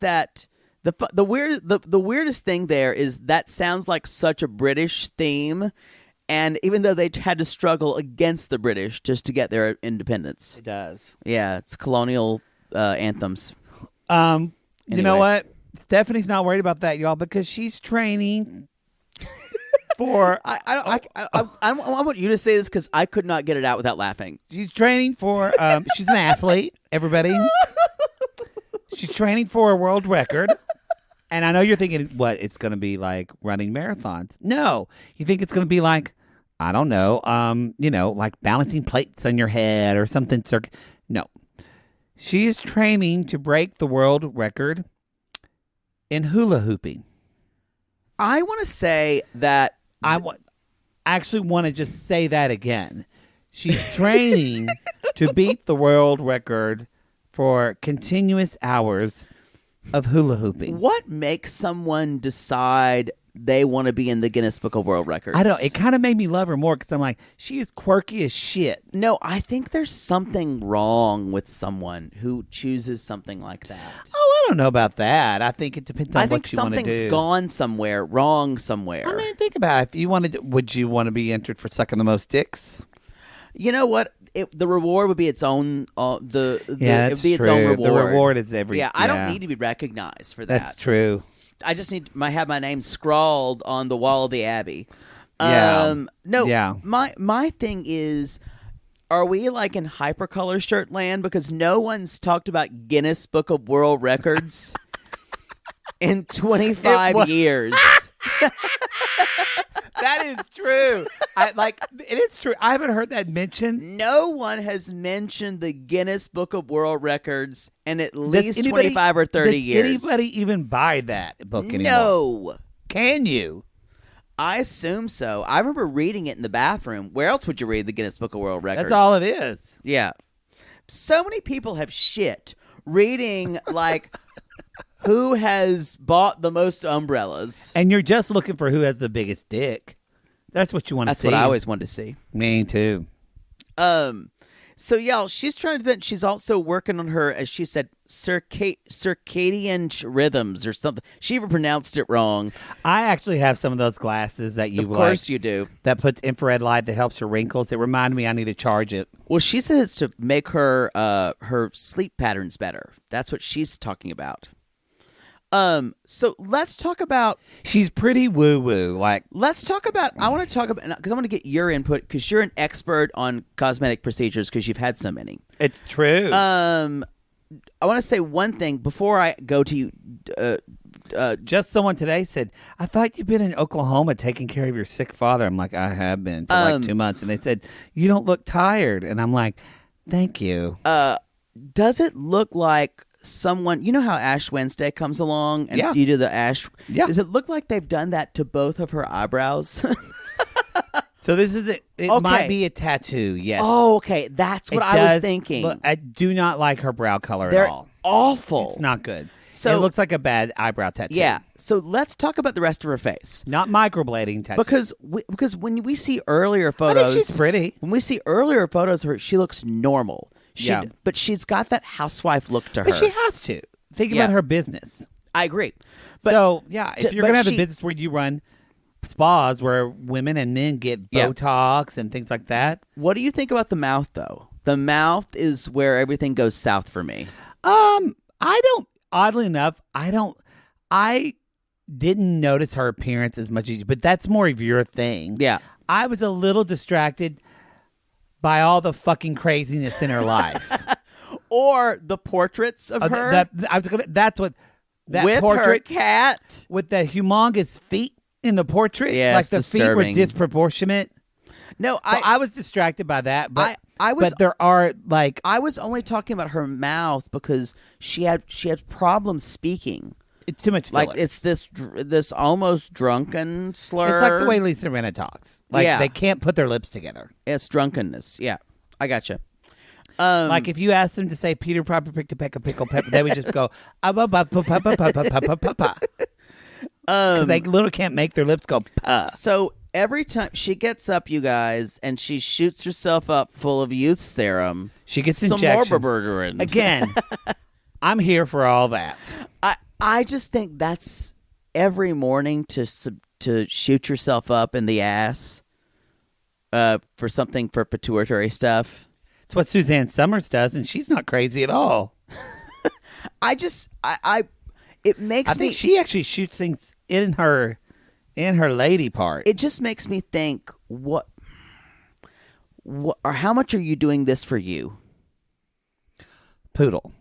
S1: that the weirdest thing there is that sounds like such a British theme, and even though they had to struggle against the British just to get their independence,
S2: It does.
S1: Yeah, it's colonial anthems.
S2: You
S1: Anyway.
S2: know what? Stephanie's not worried about that, y'all, because she's training for.
S1: I want you to say this because I could not get it out without laughing.
S2: She's training for. She's an athlete. Everybody. She's training for a world record. And I know you're thinking, what, it's going to be like running marathons. No. You think it's going to be like, I don't know, like balancing plates on your head or something. No. She is training to break the world record in hula hooping.
S1: I want to say that...
S2: I actually want to just say that again. She's training to beat the world record for continuous hours of hula hooping.
S1: What makes someone decide they want to be in the Guinness Book of World Records?
S2: I don't know. It kind of made me love her more because I'm like, she is quirky as shit.
S1: No, I think there's something wrong with someone who chooses something like that.
S2: Oh, I don't know about that. I think it depends on what you want to do.
S1: I think something's gone somewhere, wrong somewhere.
S2: I mean, think about it. If you wanted, would you want to be entered for sucking the most dicks?
S1: You know what? The reward would be its own. It would be its
S2: true.
S1: own reward.
S2: The reward is every.
S1: Yeah, I don't need to be recognized for that.
S2: That's true.
S1: I just need to have my name scrawled on the wall of the Abbey.
S2: Yeah.
S1: No.
S2: Yeah.
S1: My thing is, are we like in hypercolor shirt land because no one's talked about Guinness Book of World Records in 25 years?
S2: That is true. It is true. I haven't heard that mentioned.
S1: No one has mentioned the Guinness Book of World Records in at least 25 or 30 years.
S2: Does anybody even buy that book anymore?
S1: No.
S2: Can you?
S1: I assume so. I remember reading it in the bathroom. Where else would you read the Guinness Book of World Records?
S2: That's all it is.
S1: Yeah. So many people have shit reading like who has bought the most umbrellas.
S2: And you're just looking for who has the biggest dick. That's what you want to see.
S1: That's what I always wanted to see.
S2: Me too.
S1: So, y'all, she's trying to think. She's also working on her, as she said, circadian rhythms or something. She even pronounced it wrong.
S2: I actually have some of those glasses that you
S1: Of course you do.
S2: That puts infrared light that helps her wrinkles. It reminded me I need to charge it.
S1: Well, she says to make her her sleep patterns better. That's what she's talking about. So let's talk about.
S2: She's pretty woo woo.
S1: Let's talk about. I want to talk about because I want to get your input because you're an expert on cosmetic procedures because you've had so many.
S2: It's true.
S1: I want to say one thing before I go to you.
S2: Just someone today said, "I thought you'd been in Oklahoma taking care of your sick father." I'm like, "I have been for like 2 months," and they said, "You don't look tired," and I'm like, "Thank you."
S1: Does it look like someone, you know how Ash Wednesday comes along and you do the Ash?
S2: Yeah.
S1: Does it look like they've done that to both of her eyebrows?
S2: So this is it. It
S1: Okay.
S2: might be a tattoo. Yes.
S1: Oh, okay. That's what I was thinking.
S2: Look, I do not like her brow color
S1: They're
S2: at all.
S1: awful.
S2: It's not good.
S1: So-
S2: it looks like a bad eyebrow tattoo.
S1: Yeah. So let's talk about the rest of her face.
S2: Not microblading tattoo.
S1: Because when we see earlier
S2: I
S1: photos,
S2: think she's pretty.
S1: when we see earlier photos of her, she looks normal.
S2: Yeah.
S1: But she's got that housewife look to her.
S2: But she has to. Think
S1: Yeah.
S2: about her business.
S1: I agree. But
S2: So, yeah, if you're
S1: but
S2: going to have
S1: she-
S2: a business where you run spas where women and men get
S1: Yeah.
S2: Botox and things like that.
S1: what do you think about the mouth, though? The mouth is where everything goes south for me.
S2: Oddly enough, I didn't notice her appearance as much as you, but that's more of your thing.
S1: Yeah.
S2: I was a little distracted by all the fucking craziness in her life.
S1: Or the portraits of her
S2: That's what that
S1: with
S2: portrait
S1: her cat.
S2: with the humongous feet in the portrait.
S1: Yeah,
S2: like
S1: it's
S2: the
S1: disturbing.
S2: feet were disproportionate.
S1: No,
S2: So I was distracted by that, but
S1: I was
S2: but there are like
S1: I was only talking about her mouth because she had problems speaking.
S2: it's too much filler.
S1: Like it's this almost drunken slur.
S2: It's like the way Lisa Rinna talks. Like
S1: Yeah.
S2: they can't put their lips together.
S1: It's drunkenness. Yeah, I gotcha.
S2: Like if you asked them to say Peter Piper picked a peck of pickled pepper, they would just go because they literally can't make their lips go puh.
S1: So every time she gets up, you guys, and she shoots herself up full of youth serum,
S2: She gets
S1: some
S2: injections.
S1: Morbibergerin.
S2: Again, I'm here for all that.
S1: I just think that's every morning to shoot yourself up in the ass for something for pituitary stuff.
S2: It's what Suzanne Summers does, and she's not crazy at all.
S1: It makes
S2: I
S1: me.
S2: think she actually shoots things in her lady part.
S1: It just makes me think what or how much are you doing this for you?
S2: Poodle.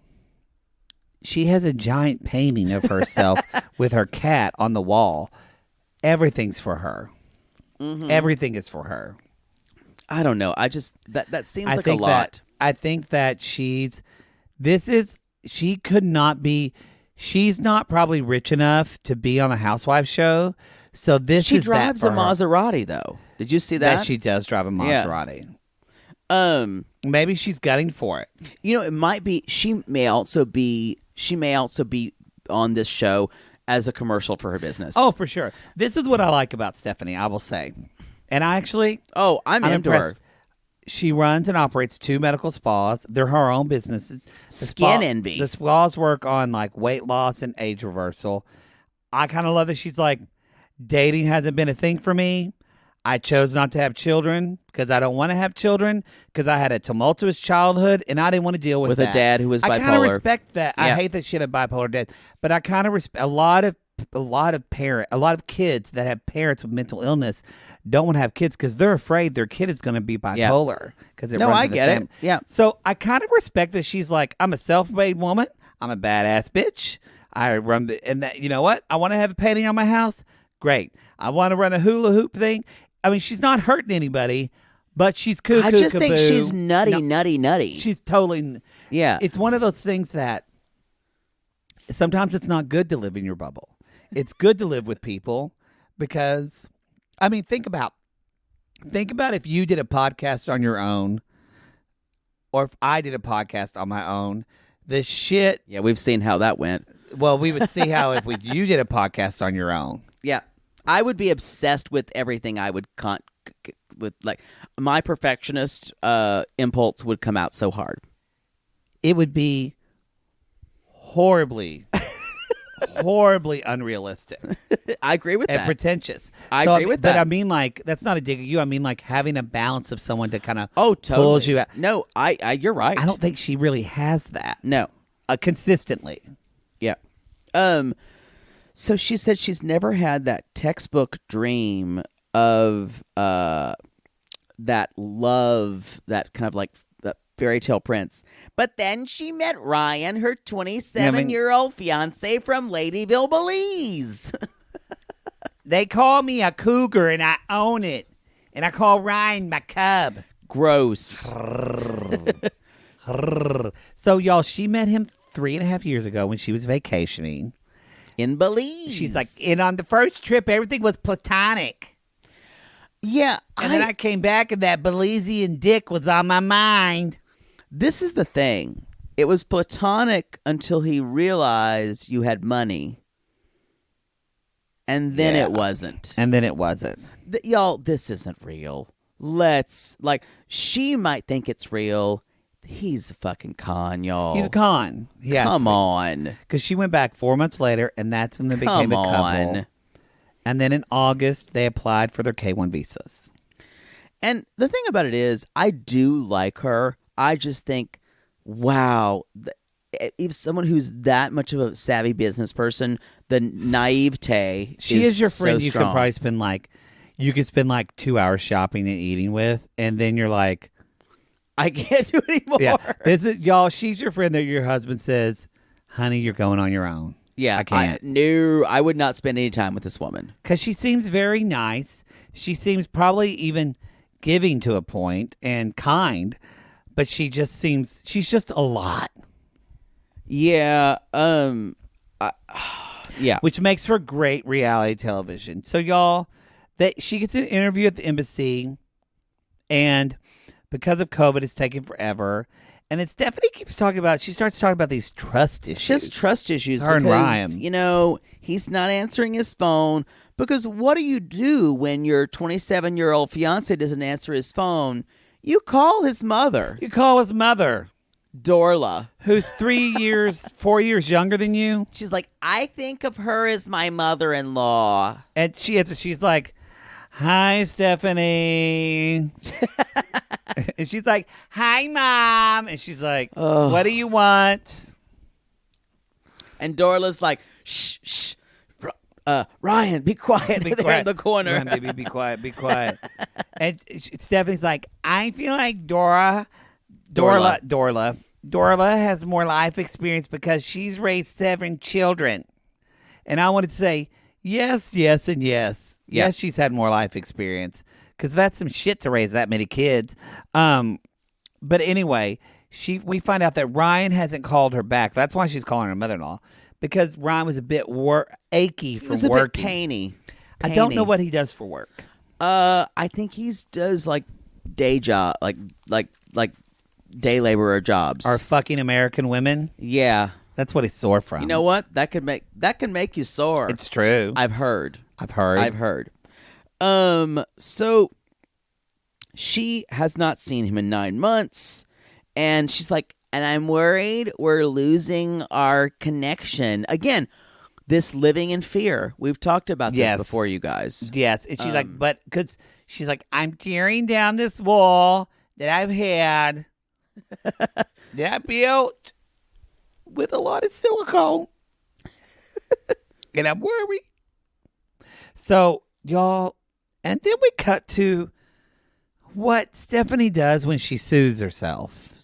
S2: She has a giant painting of herself with her cat on the wall. Everything's for her. Mm-hmm. Everything is for her.
S1: I don't know. I just that seems like a lot.
S2: I think that she could not be. She's not probably rich enough to be on a housewife show. So
S1: She
S2: is
S1: drives
S2: that
S1: a
S2: for her.
S1: Maserati, though. Did you see that?
S2: That she does drive a Maserati.
S1: Yeah.
S2: Maybe she's gutting for it.
S1: You know, it might be. She may also be on this show as a commercial for her business.
S2: Oh, for sure. This is what I like about Stephanie, I will say. And I'm
S1: into
S2: impressed.
S1: her.
S2: She runs and operates 2 medical spas. They're her own businesses.
S1: Skin envy.
S2: The spas work on like weight loss and age reversal. I kind of love that she's like, dating hasn't been a thing for me. I chose not to have children because I don't want to have children because I had a tumultuous childhood and I didn't want to deal with that.
S1: A dad who was bipolar.
S2: I kind of respect that.
S1: Yeah.
S2: I hate that she had a bipolar dad, but I kind of respect a lot of kids that have parents with mental illness don't want to have kids because they're afraid their kid is going to be bipolar. Because
S1: No, I get it. Yeah.
S2: So I kind of respect that she's like, I'm a self-made woman. I'm a badass bitch. I run and that. You know what? I want to have a painting on my house. Great. I want to run a hula hoop thing. I mean, she's not hurting anybody, but she's cuckoo.
S1: I just think she's nutty.
S2: She's totally.
S1: Yeah.
S2: It's one of those things that sometimes it's not good to live in your bubble. It's good to live with people because, I mean, think about if you did a podcast on your own or if I did a podcast on my own, the shit.
S1: Yeah, we've seen how that went.
S2: Well, we would see how if you did a podcast on your own.
S1: Yeah. I would be obsessed with everything I would with like my perfectionist impulse would come out so hard.
S2: It would be horribly unrealistic.
S1: I agree with
S2: and
S1: that.
S2: pretentious.
S1: I agree with that.
S2: But I mean, like, that's not a dig at you. I mean, like, having a balance of someone to kind of
S1: totally.
S2: pulls you out.
S1: No, you're right.
S2: I don't think she really has that.
S1: No.
S2: Consistently.
S1: Yeah. So she said she's never had that textbook dream of that love, that kind of like that fairy tale prince. But then she met Ryan, her 27-year-old fiance from Ladyville, Belize.
S2: They call me a cougar, and I own it. And I call Ryan my cub.
S1: Gross.
S2: So, y'all, she met him 3.5 years ago when she was vacationing.
S1: In Belize.
S2: She's like, and on the first trip, everything was platonic.
S1: Yeah.
S2: And then I came back, and that Belizean dick was on my mind.
S1: This is the thing. It was platonic until he realized you had money. And then it wasn't.
S2: And then it wasn't.
S1: Y'all, this isn't real. She might think it's real. He's a fucking con, y'all.
S2: He's a con.
S1: Come on.
S2: Because she went back 4 months later, and that's when they became a couple. And then in August, they applied for their K-1 visas.
S1: And the thing about it is, I do like her. I just think, wow, if someone who's that much of a savvy business person, the naivete
S2: she is your friend
S1: so
S2: you
S1: strong.
S2: could probably spend like 2 hours shopping and eating with, and then you're like,
S1: I can't do it anymore.
S2: Yeah, y'all, she's your friend that your husband says, honey, you're going on your own.
S1: Yeah,
S2: I can't.
S1: I would not spend any time with this woman.
S2: Because she seems very nice. She seems probably even giving to a point and kind, but she's just a lot.
S1: Yeah, yeah.
S2: Which makes for great reality television. So, y'all, she gets an interview at the embassy, and because of COVID, it's taking forever. And then Stephanie keeps talking about, she starts talking about these trust issues.
S1: Just trust issues.
S2: Her and
S1: because,
S2: Ryan.
S1: He's not answering his phone. Because what do you do when your 27-year-old fiance doesn't answer his phone? You call his mother.
S2: You call his mother.
S1: Dorla.
S2: Who's 4 years younger than you.
S1: She's like, I think of her as my mother-in-law.
S2: And she's like, hi, Stephanie. And she's like, hi, Mom. And she's like, what do you want?
S1: And Dorla's like, shh. Ryan, be quiet.
S2: Be
S1: They're
S2: quiet
S1: in the corner.
S2: Ryan, baby, be quiet. And Stephanie's like, I feel like Dorla has more life experience because she's raised 7 children. And I wanted to say, yes, and yes.
S1: Yeah.
S2: Yes, she's had more life experience because that's some shit to raise that many kids. But anyway, we find out that Ryan hasn't called her back. That's why she's calling her mother-in-law, because Ryan was a bit achy from
S1: He was
S2: working.
S1: A bit painy.
S2: I don't know what he does for work.
S1: I think he does like day job, like day laborer jobs.
S2: Are fucking American women?
S1: Yeah,
S2: that's what he's sore from.
S1: You know what? That can make you sore.
S2: It's true.
S1: I've heard. So she has not seen him in 9 months, and she's like, and I'm worried we're losing our connection again. This living in fear. We've talked about this before, you guys.
S2: Yes. And she's because she's like, I'm tearing down this wall that I've had that I built with a lot of silicone. And I'm worried. So, y'all, and then we cut to what Stephanie does when she soothes herself.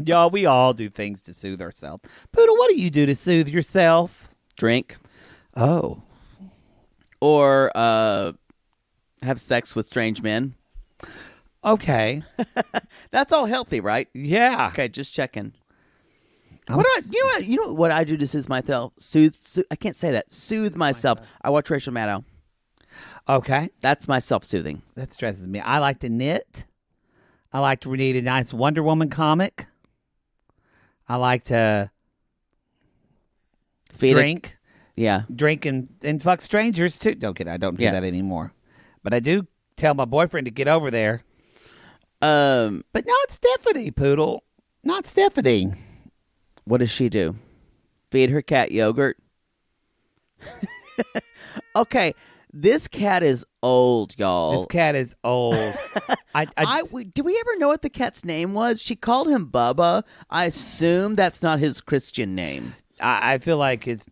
S2: Y'all, we all do things to soothe ourselves. Poodle, what do you do to soothe yourself?
S1: Drink.
S2: Oh.
S1: Or have sex with strange men.
S2: Okay.
S1: That's all healthy, right?
S2: Yeah.
S1: Okay, just checking. You know what I do to soothe myself? I can't say that. Soothe myself. I watch Rachel Maddow.
S2: Okay.
S1: That's my self-soothing.
S2: That stresses me. I like to knit. I like to read a nice Wonder Woman comic. I like to drink.
S1: Yeah.
S2: Drink and fuck strangers, too. I don't do that anymore. But I do tell my boyfriend to get over there.
S1: But
S2: not Stephanie, Poodle. Not Stephanie.
S1: What does she do? Feed her cat yogurt? Okay, this cat is old, y'all.
S2: This cat is old.
S1: Do we ever know what the cat's name was? She called him Bubba. I assume that's not his Christian name.
S2: I feel like it's.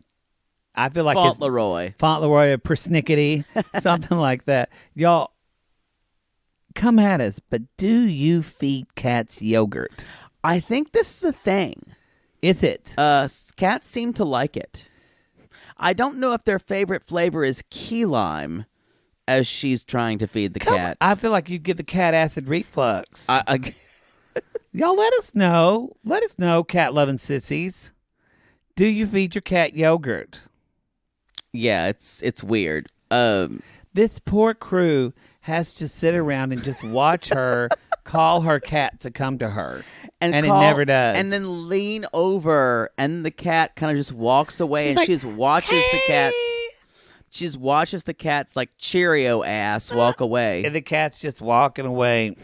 S1: Fauntleroy.
S2: Fauntleroy, persnickety, something like that. Y'all, come at us, but do you feed cats yogurt?
S1: I think this is a thing.
S2: Is it?
S1: Cats seem to like it. I don't know if their favorite flavor is key lime, as she's trying to feed the cat.
S2: I feel like you'd give the cat acid reflux.
S1: Y'all
S2: let us know. Let us know, cat-loving sissies. Do you feed your cat yogurt?
S1: Yeah, it's weird.
S2: This poor crew has to sit around and just watch her call her cat to come to her. And it never does.
S1: And then lean over, and the cat kind of just walks away, and she watches the cat's. She watches the cat's like Cheerio ass walk away.
S2: And the cat's just walking away.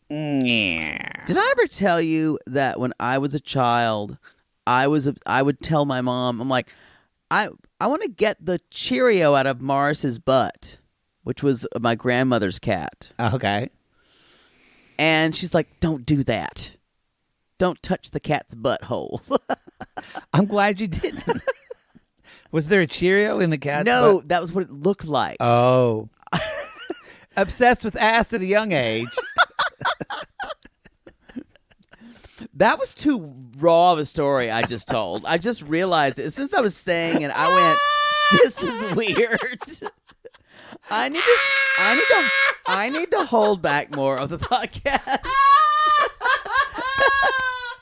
S1: Did I ever tell you that when I was a child, I would tell my mom, I'm like, I want to get the Cheerio out of Morris's butt, which was my grandmother's cat.
S2: Okay.
S1: And she's like, don't do that. Don't touch the cat's butthole.
S2: I'm glad you didn't. Was there a Cheerio in the cat's
S1: No,
S2: butt?
S1: that was what it looked like.
S2: Oh. Obsessed with ass at a young age.
S1: That was too raw of a story I just told. I just realized it as soon as I was saying it, I went, this is weird. I need to hold back more of the podcast.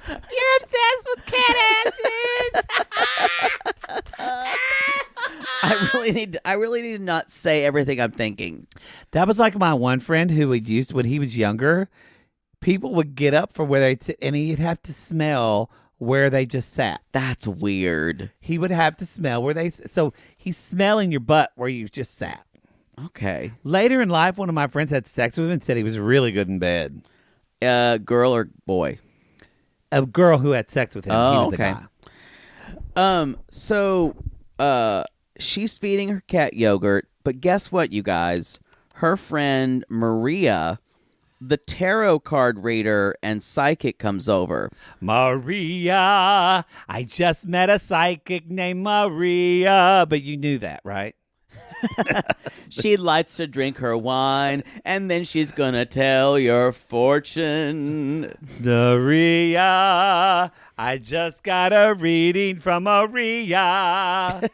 S2: You're obsessed with cat asses.
S1: I really need to not say everything I'm thinking.
S2: That was like my one friend who would use when he was younger. People would get up for where they and he'd have to smell where they just sat.
S1: That's weird.
S2: He would have to smell where so he's smelling your butt where you just sat.
S1: Okay.
S2: Later in life, one of my friends had sex with him and said he was really good in bed.
S1: Girl or boy?
S2: A girl who had sex with him.
S1: Oh,
S2: he was
S1: okay.
S2: A guy.
S1: So, she's feeding her cat yogurt, but guess what, you guys? Her friend Maria, the tarot card reader and psychic, comes over.
S2: Maria, I just met a psychic named Maria. But you knew that, right?
S1: She likes to drink her wine, and then she's gonna tell your fortune.
S2: Maria, I just got a reading from Maria.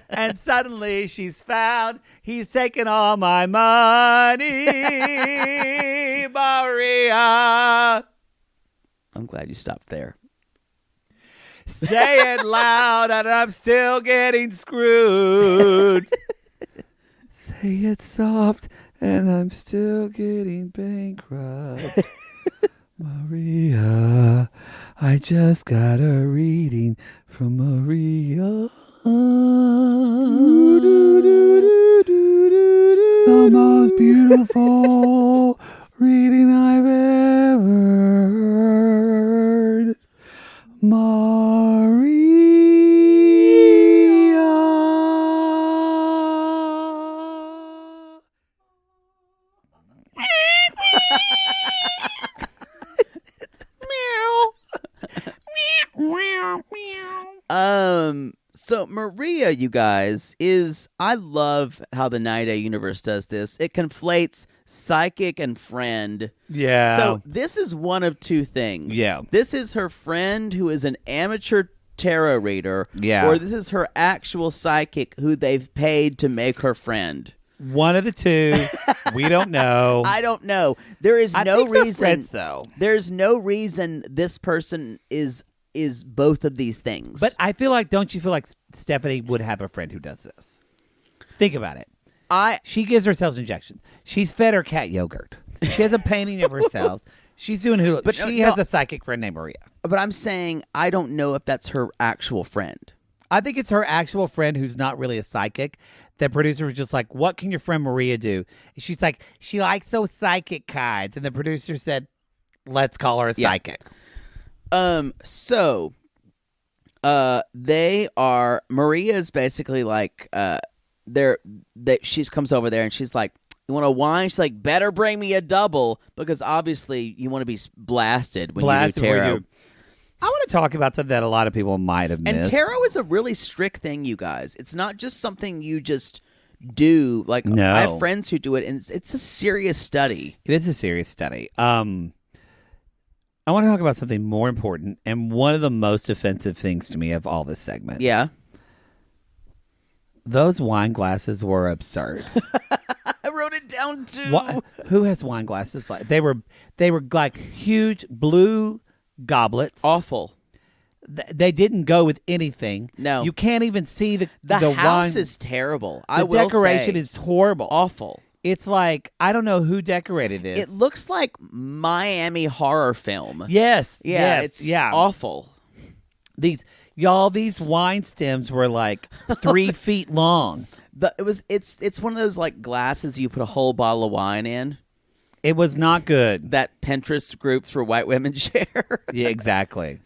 S2: And suddenly she's found he's taken all my money. Maria.
S1: I'm glad you stopped there.
S2: Say it loud, and I'm still getting screwed. Say it soft, and I'm still getting bankrupt. Maria, I just got a reading from Maria. The most beautiful reading I've ever heard. Maria.
S1: So Maria, you guys, I love how the 9-Day universe does this. It conflates psychic and friend.
S2: Yeah.
S1: So this is one of two things.
S2: Yeah.
S1: This is her friend who is an amateur tarot reader.
S2: Yeah.
S1: Or this is her actual psychic who they've paid to make her friend.
S2: One of the two. We don't know.
S1: I don't know. There is no
S2: think they're
S1: reason.
S2: friends, though.
S1: There's no reason this person is both of these things.
S2: But I feel like, don't you feel like Stephanie would have a friend who does this? Think about it. She gives herself injections. She's fed her cat yogurt. She has a painting of herself. She's doing hula. But she has a psychic friend named Maria.
S1: But I'm saying I don't know if that's her actual friend.
S2: I think it's her actual friend who's not really a psychic. The producer was just like, what can your friend Maria do? And she's like, she likes those psychic cards. And the producer said, let's call her a psychic.
S1: So they are, Maria's basically like, she comes over there and she's like, you want a wine? She's like, better bring me a double, because obviously you want to be blasted when you do tarot.
S2: I want to talk about something that a lot of people might have missed.
S1: And tarot is a really strict thing, you guys. It's not just something you just do. Like,
S2: no.
S1: I have friends who do it, and it's a serious study.
S2: It is a serious study. I want to talk about something more important and one of the most offensive things to me of all this segment.
S1: Yeah.
S2: Those wine glasses were absurd.
S1: I wrote it down too.
S2: Who has wine glasses like they were like huge blue goblets.
S1: Awful.
S2: They didn't go with anything.
S1: No.
S2: You can't even see the
S1: house
S2: wine.
S1: is terrible.
S2: The decoration is horrible.
S1: Awful.
S2: It's like, I don't know who decorated this.
S1: It looks like Miami horror film.
S2: Yes.
S1: Yeah,
S2: yes,
S1: it's awful.
S2: These wine stems were like 3 feet long.
S1: It's one of those like glasses you put a whole bottle of wine in.
S2: It was not good.
S1: That Pinterest groups for white women share.
S2: Yeah, exactly.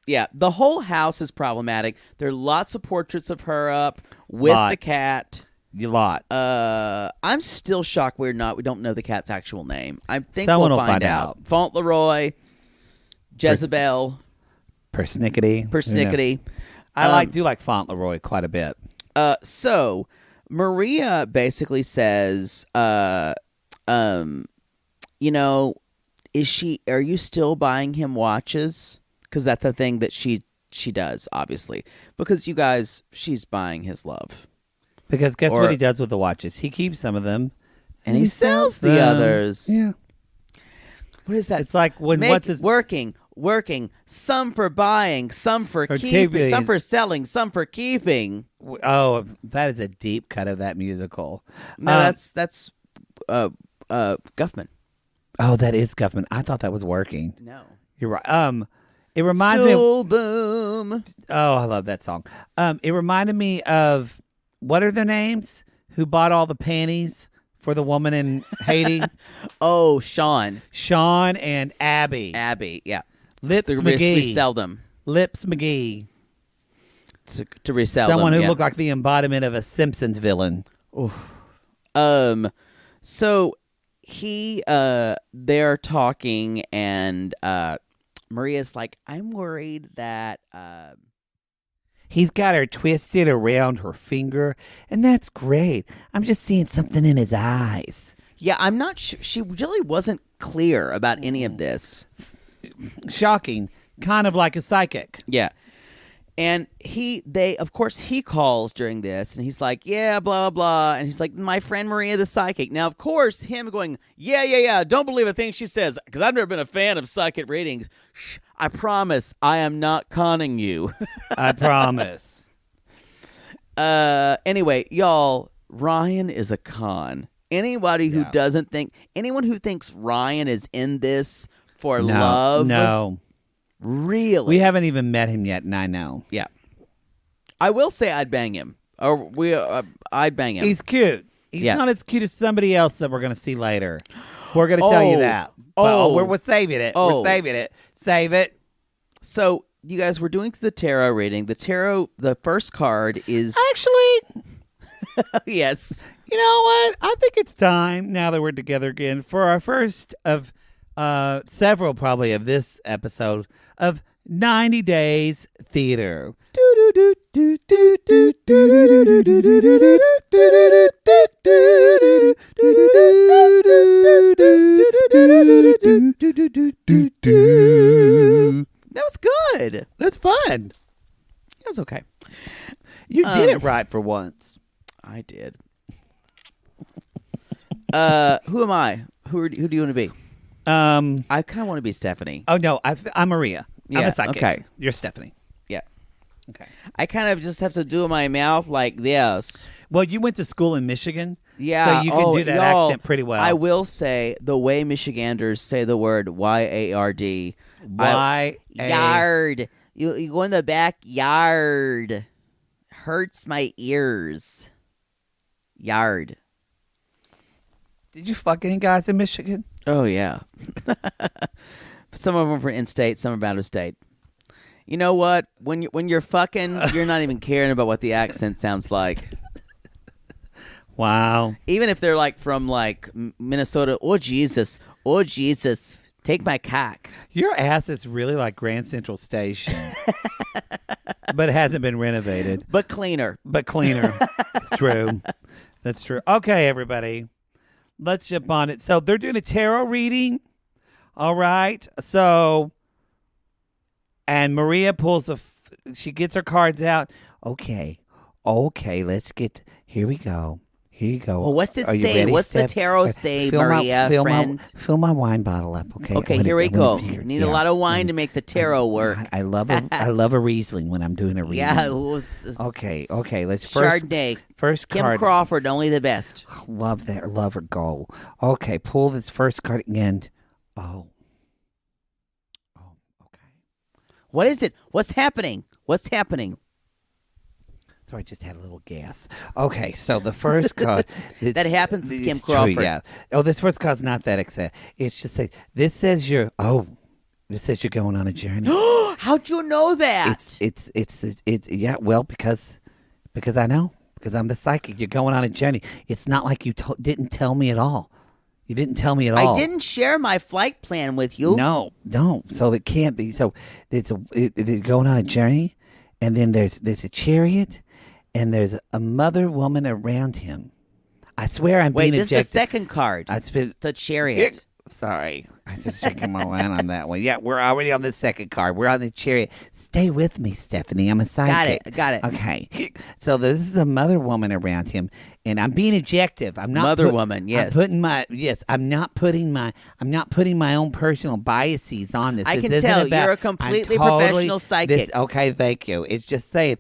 S1: Yeah, the whole house is problematic. There are lots of portraits of her up with the cat.
S2: A lot.
S1: I'm still shocked we don't know the cat's actual name. I think
S2: Someone
S1: we'll
S2: will find out.
S1: Fauntleroy, Jezebel,
S2: Persnickety. I do like Fauntleroy quite a bit.
S1: So Maria basically says, are you still buying him watches? Because that's the thing that she does, obviously. Because you guys, she's buying his love.
S2: Because guess what he does with the watches? He keeps some of them.
S1: And he sells the others.
S2: Yeah.
S1: What is that?
S2: It's like what's his...
S1: Working. Some for buying, some for keeping, some for selling, some for keeping.
S2: Oh, that is a deep cut of that musical.
S1: No, that's Guffman.
S2: Oh, that is Guffman. I thought that was Working.
S1: No.
S2: You're right. It reminds me of...
S1: Boom.
S2: Oh, I love that song. It reminded me of... What are their names? Who bought all the panties for the woman in Haiti?
S1: Oh, Sean
S2: and Abby.
S1: Yeah.
S2: Lips McGee.
S1: Resell them.
S2: Lips McGee.
S1: To resell them.
S2: Someone who looked like the embodiment of a Simpsons villain.
S1: So they're talking, and Maria's like, I'm worried that
S2: he's got her twisted around her finger, and that's great. I'm just seeing something in his eyes.
S1: Yeah, I'm not sure. She really wasn't clear about any of this.
S2: Shocking. Kind of like a psychic.
S1: Yeah. And he calls during this, and he's like, yeah, blah, blah. And he's like, my friend Maria the psychic. Now, of course, him going, yeah, don't believe a thing she says, because I've never been a fan of psychic readings. Shh, I promise I am not conning you.
S2: I promise.
S1: Anyway, y'all, Ryan is a con. Anybody who anyone who thinks Ryan is in this for love.
S2: No.
S1: Really?
S2: We haven't even met him yet, and I know.
S1: Yeah. I will say I'd bang him. I'd bang him.
S2: He's cute. He's not as cute as somebody else that we're going to see later. We're going to tell you that. But we're saving it. We're saving it. Save it.
S1: So, you guys, we're doing the tarot reading. The first card is...
S2: Actually...
S1: Yes.
S2: You know what? I think it's time, now that we're together again, for our first of several, probably, of this episode of 90 Days Theater.
S1: That was good.
S2: That's fun.
S1: That was okay.
S2: You did it right for once.
S1: I did. Who am I? Who do you want to be? I kind of want to be Stephanie.
S2: Oh, no. I'm Maria.
S1: Yeah,
S2: I'm a psychic.
S1: Okay.
S2: You're Stephanie.
S1: Yeah.
S2: Okay.
S1: I kind of just have to do my mouth like this.
S2: Well, you went to school in Michigan.
S1: Yeah.
S2: So you can do that accent pretty well.
S1: I will say the way Michiganders say the word Y-A-R-D.
S2: Y-A...
S1: Yard. You go in the backyard. hurts my ears. Yard.
S2: Did you fuck any guys in Michigan?
S1: Oh, yeah. Some of them were in-state, some are out of state. You know what? When you're fucking, you're not even caring about what the accent sounds like.
S2: Wow.
S1: Even if they're like from like Minnesota. Oh, Jesus. Take my cock.
S2: Your ass is really like Grand Central Station. But it hasn't been renovated.
S1: But cleaner.
S2: It's true. That's true. Okay, everybody. Let's jump on it. So they're doing a tarot reading. All right. So, and Maria she gets her cards out. Okay, let's here we go.
S1: Well, what's it
S2: Are you
S1: say?
S2: ready,
S1: What's
S2: Steph?
S1: the tarot say, Maria, friend?
S2: Fill my wine bottle up, okay?
S1: Okay, here we go. Need a lot of wine to make the tarot work.
S2: I love a Riesling when I'm doing a reading.
S1: Yeah.
S2: Okay. Let's
S1: Chardonnay.
S2: First
S1: Kim
S2: card.
S1: Crawford, only the best.
S2: Love that. Love her goal. Okay, pull this first card again. Oh, okay.
S1: What is it? What's happening?
S2: So I just had a little gas. Okay, so the first card.
S1: That happens with Kim
S2: True,
S1: Crawford.
S2: yeah. Oh, this first card's not that exciting. It's just this says you're going on a journey.
S1: How'd you know that?
S2: It's yeah. Well, because I know, because I'm the psychic. You're going on a journey. It's not like you didn't tell me at all. You didn't tell me at all.
S1: I didn't share my flight plan with you.
S2: No. So it can't be. So it's going on a journey, and then there's a chariot. And there's a mother woman around him. I swear I'm being objective.
S1: Wait, this is the second card. The chariot.
S2: Sorry. I was just checking my line on that one. Yeah, we're already on the second card. We're on the chariot. Stay with me, Stephanie. I'm a psychic.
S1: Got it.
S2: Okay. So this is a mother woman around him. And I'm being objective. I'm not
S1: mother woman, yes.
S2: I'm not putting my own personal biases on this.
S1: I can tell you're a completely professional psychic.
S2: Okay, thank you. It's just saying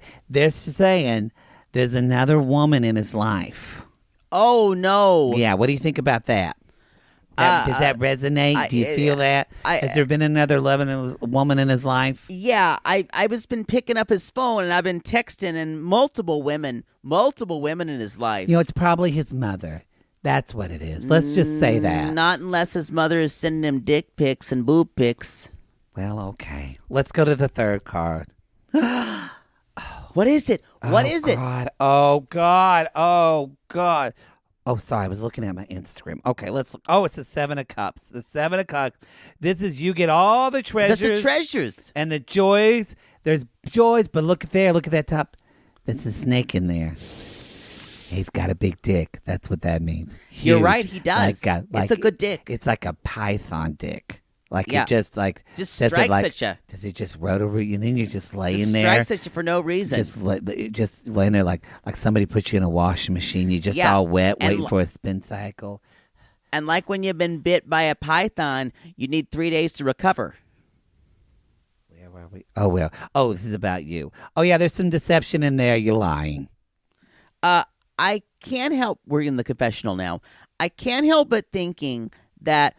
S2: there's another woman in his life.
S1: Oh no.
S2: Yeah, what do you think about that? Does that resonate? Do you feel that? Has there been another woman in his life?
S1: Yeah, I was been picking up his phone and I've been texting and multiple women in his life.
S2: You know, it's probably his mother. That's what it is. Let's just say that.
S1: Not unless his mother is sending him dick pics and boob pics.
S2: Well, okay. Let's go to the third card.
S1: What is it? What is it?
S2: Oh, God. Oh, sorry. I was looking at my Instagram. Okay, let's look. Oh, it's the Seven of Cups. The Seven of Cups. This is you get all the treasures.
S1: That's the treasures.
S2: And the joys. There's joys, but look at there. Look at that top. There's a snake in there. He's got a big dick. That's what that means. Huge.
S1: You're right. He does.
S2: It's
S1: a good dick.
S2: It's like a python dick. Like
S1: yeah.
S2: it just
S1: strikes at you.
S2: Does it just rotary? And then you're just laying there.
S1: Strikes at you for no reason.
S2: Just laying there like somebody put you in a washing machine. You're just all wet, waiting for a spin cycle.
S1: And like when you've been bit by a python, you need 3 days to recover.
S2: Where were we? Oh, well. Oh, this is about you. Oh, yeah, there's some deception in there. You're lying.
S1: I can't help. We're in the confessional now. I can't help but thinking that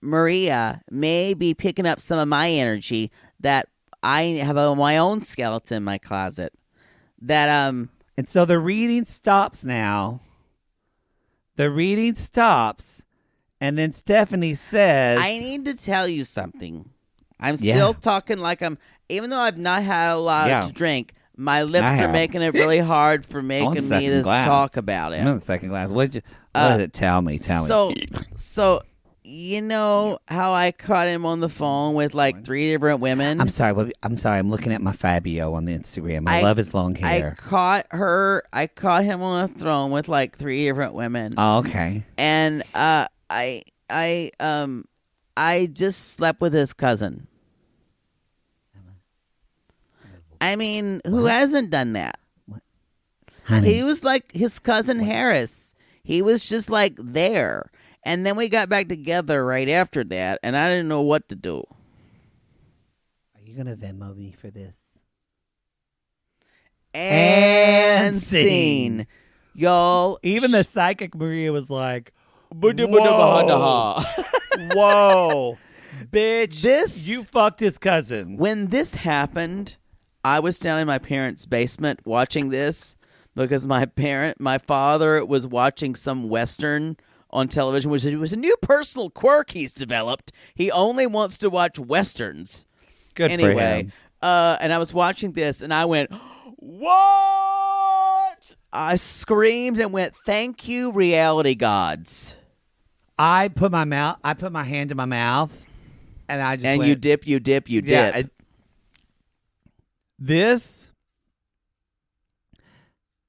S1: Maria may be picking up some of my energy that I have my own skeleton in my closet. That
S2: And so the reading stops now. The reading stops, and then Stephanie says,
S1: I need to tell you something. I'm still talking like even though I've not had a lot to drink, my lips are making it really hard for making me to talk about it.
S2: I'm on the second glass. What did it tell me?
S1: So you know how I caught him on the phone with like 3 different women?
S2: I'm sorry. I'm looking at my Fabio on the Instagram. I love his long hair.
S1: I caught him on the phone with like 3 different women.
S2: Oh, okay.
S1: And I just slept with his cousin. I mean, who hasn't done that?
S2: What? Honey.
S1: He was like his cousin Harris. He was just like there. And then we got back together right after that, and I didn't know what to do.
S2: Are you going to Venmo me for this?
S1: And scene. Y'all.
S2: Even the psychic Maria was like,
S1: whoa.
S2: Whoa. Bitch, you fucked his cousin.
S1: When this happened, I was down in my parents' basement watching this because my father was watching some Western on television, which was a new personal quirk he's developed. He only wants to watch Westerns.
S2: Good for him.
S1: And I was watching this, and I went, "What?" I screamed and went, "Thank you, reality gods."
S2: I put my hand in my mouth, and I just went,
S1: you dip.
S2: Yeah,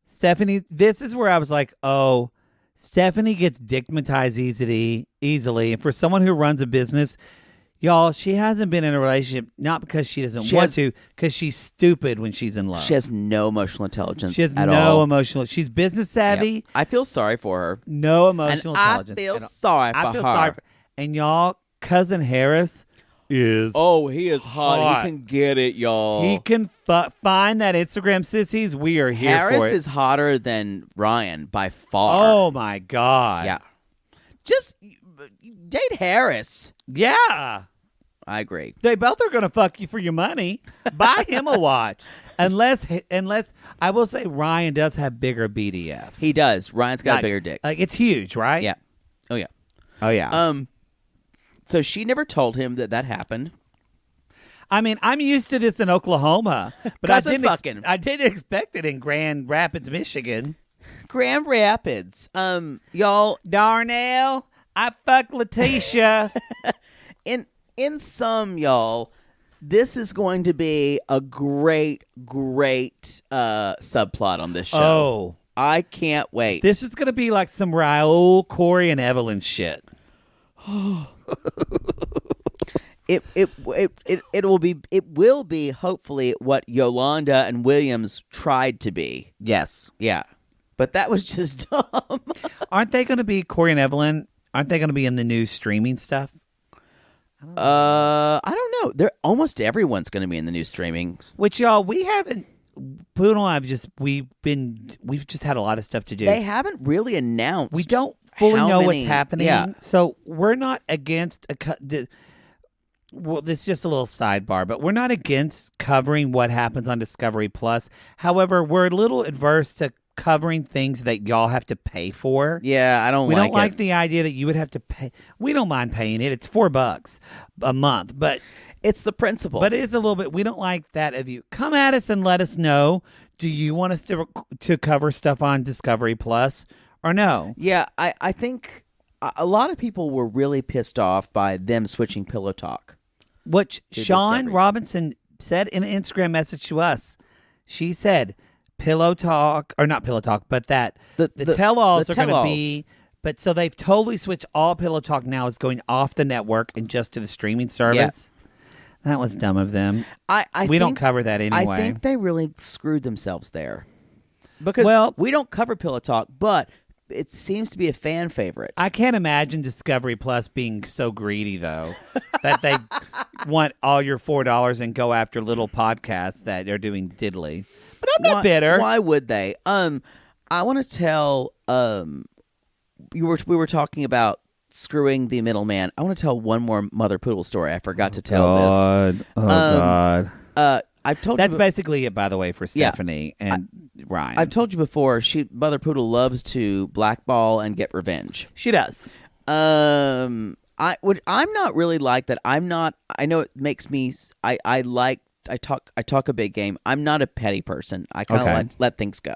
S2: Stephanie, this is where I was like, oh, Stephanie gets digmatized easily. And for someone who runs a business, y'all, she hasn't been in a relationship, not because she doesn't want to, because she's stupid when she's in love.
S1: She has no emotional intelligence.
S2: She has
S1: at
S2: no
S1: all.
S2: emotional. She's business savvy.
S1: Yep. I feel sorry for her.
S2: No emotional intelligence.
S1: I feel sorry for her.
S2: And y'all, Cousin Harris is
S1: he is hot. He can get it, y'all.
S2: He can find that Instagram sissies. We are here for it.
S1: Harris is hotter than Ryan by far.
S2: Oh my God.
S1: Yeah. Just date Harris.
S2: Yeah.
S1: I agree.
S2: They both are going to fuck you for your money. Buy him a watch. Unless I will say Ryan does have bigger BDF.
S1: He does. Ryan's got a bigger dick.
S2: Like it's huge, right?
S1: Yeah. Oh yeah.
S2: Oh yeah.
S1: So she never told him that happened.
S2: I mean, I'm used to this in Oklahoma, but I didn't expect it in Grand Rapids, Michigan.
S1: Grand Rapids. Y'all,
S2: Darnell, I fuck Letitia.
S1: In sum, y'all, this is going to be a great subplot on this show.
S2: Oh.
S1: I can't wait.
S2: This is going to be like some Raul, Corey, and Evelyn shit.
S1: It will be hopefully what Yolanda and Williams tried to be.
S2: Yes.
S1: Yeah. But that was just dumb.
S2: Aren't they going to be Corey and Evelyn? Aren't they going to be in the new streaming stuff?
S1: I don't know. Almost everyone's going to be in the new streaming.
S2: Which y'all, we haven't. Poodle and we've just had a lot of stuff to do.
S1: They haven't really announced.
S2: We don't fully know
S1: many,
S2: what's happening.
S1: Yeah.
S2: So we're not against well, this is just a little sidebar, but we're not against covering what happens on Discovery Plus. However, we're a little adverse to covering things that y'all have to pay for.
S1: Yeah, we
S2: don't like the idea that you would have to pay. We don't mind paying it. It's $4 a month, but
S1: it's the principle.
S2: But it is a little bit. We don't like that of you. Come at us and let us know. Do you want us to cover stuff on Discovery Plus or no?
S1: Yeah, I think a lot of people were really pissed off by them switching Pillow Talk.
S2: Which Sean Robinson said in an Instagram message to us. She said Pillow Talk, or not Pillow Talk, but that the tell-alls are going to be. But so they've totally switched. All Pillow Talk now is going off the network and just to the streaming service. Yeah. That was dumb of them. We don't cover that anyway.
S1: I think they really screwed themselves there. Because we don't cover Pillow Talk, but it seems to be a fan favorite.
S2: I can't imagine Discovery Plus being so greedy, though, that they want all your $4 and go after little podcasts that are doing diddly. But I'm not bitter.
S1: Why would they? I want to tell. We were talking about screwing the middleman. I want to tell one more Mother Poodle story. I forgot to tell this.
S2: Oh God!
S1: I've told
S2: that's
S1: you
S2: basically it, by the way, for Stephanie and Ryan.
S1: I've told you before. Mother Poodle loves to blackball and get revenge.
S2: She does.
S1: I'm not really like that. I'm not. I know it makes me. I talk a big game. I'm not a petty person. I kind of let things go.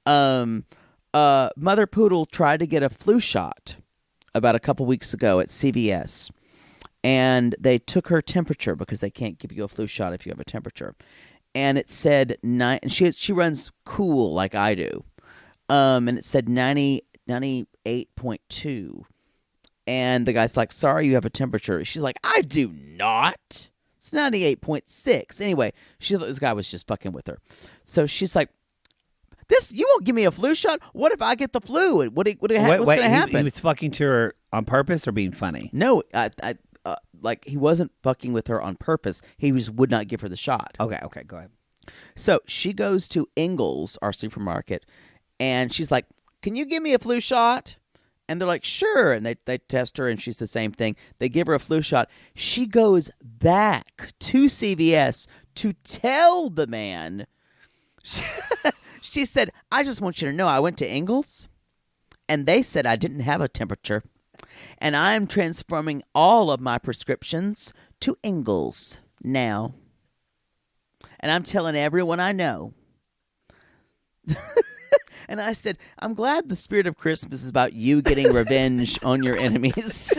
S1: Mother Poodle tried to get a flu shot about a couple weeks ago at CVS, and they took her temperature because they can't give you a flu shot if you have a temperature, and it said and she runs cool like I do, and it said 98.2, and the guy's like, "Sorry, you have a temperature." She's like, "I do not. It's 98.6." Anyway, this guy was just fucking with her, so she's like, you won't give me a flu shot? What if I get the flu? What's going to happen?
S2: He was fucking to her on purpose or being funny?
S1: No, he wasn't fucking with her on purpose. He just would not give her the shot.
S2: Okay, go ahead.
S1: So she goes to Ingles, our supermarket, and she's like, "Can you give me a flu shot?" And they're like, sure. And they test her, and she's the same thing. They give her a flu shot. She goes back to CVS to tell the man. She said, I just want you to know I went to Ingles, and they said I didn't have a temperature. And I'm transforming all of my prescriptions to Ingles now. And I'm telling everyone I know. And I said, I'm glad the spirit of Christmas is about you getting revenge on your enemies.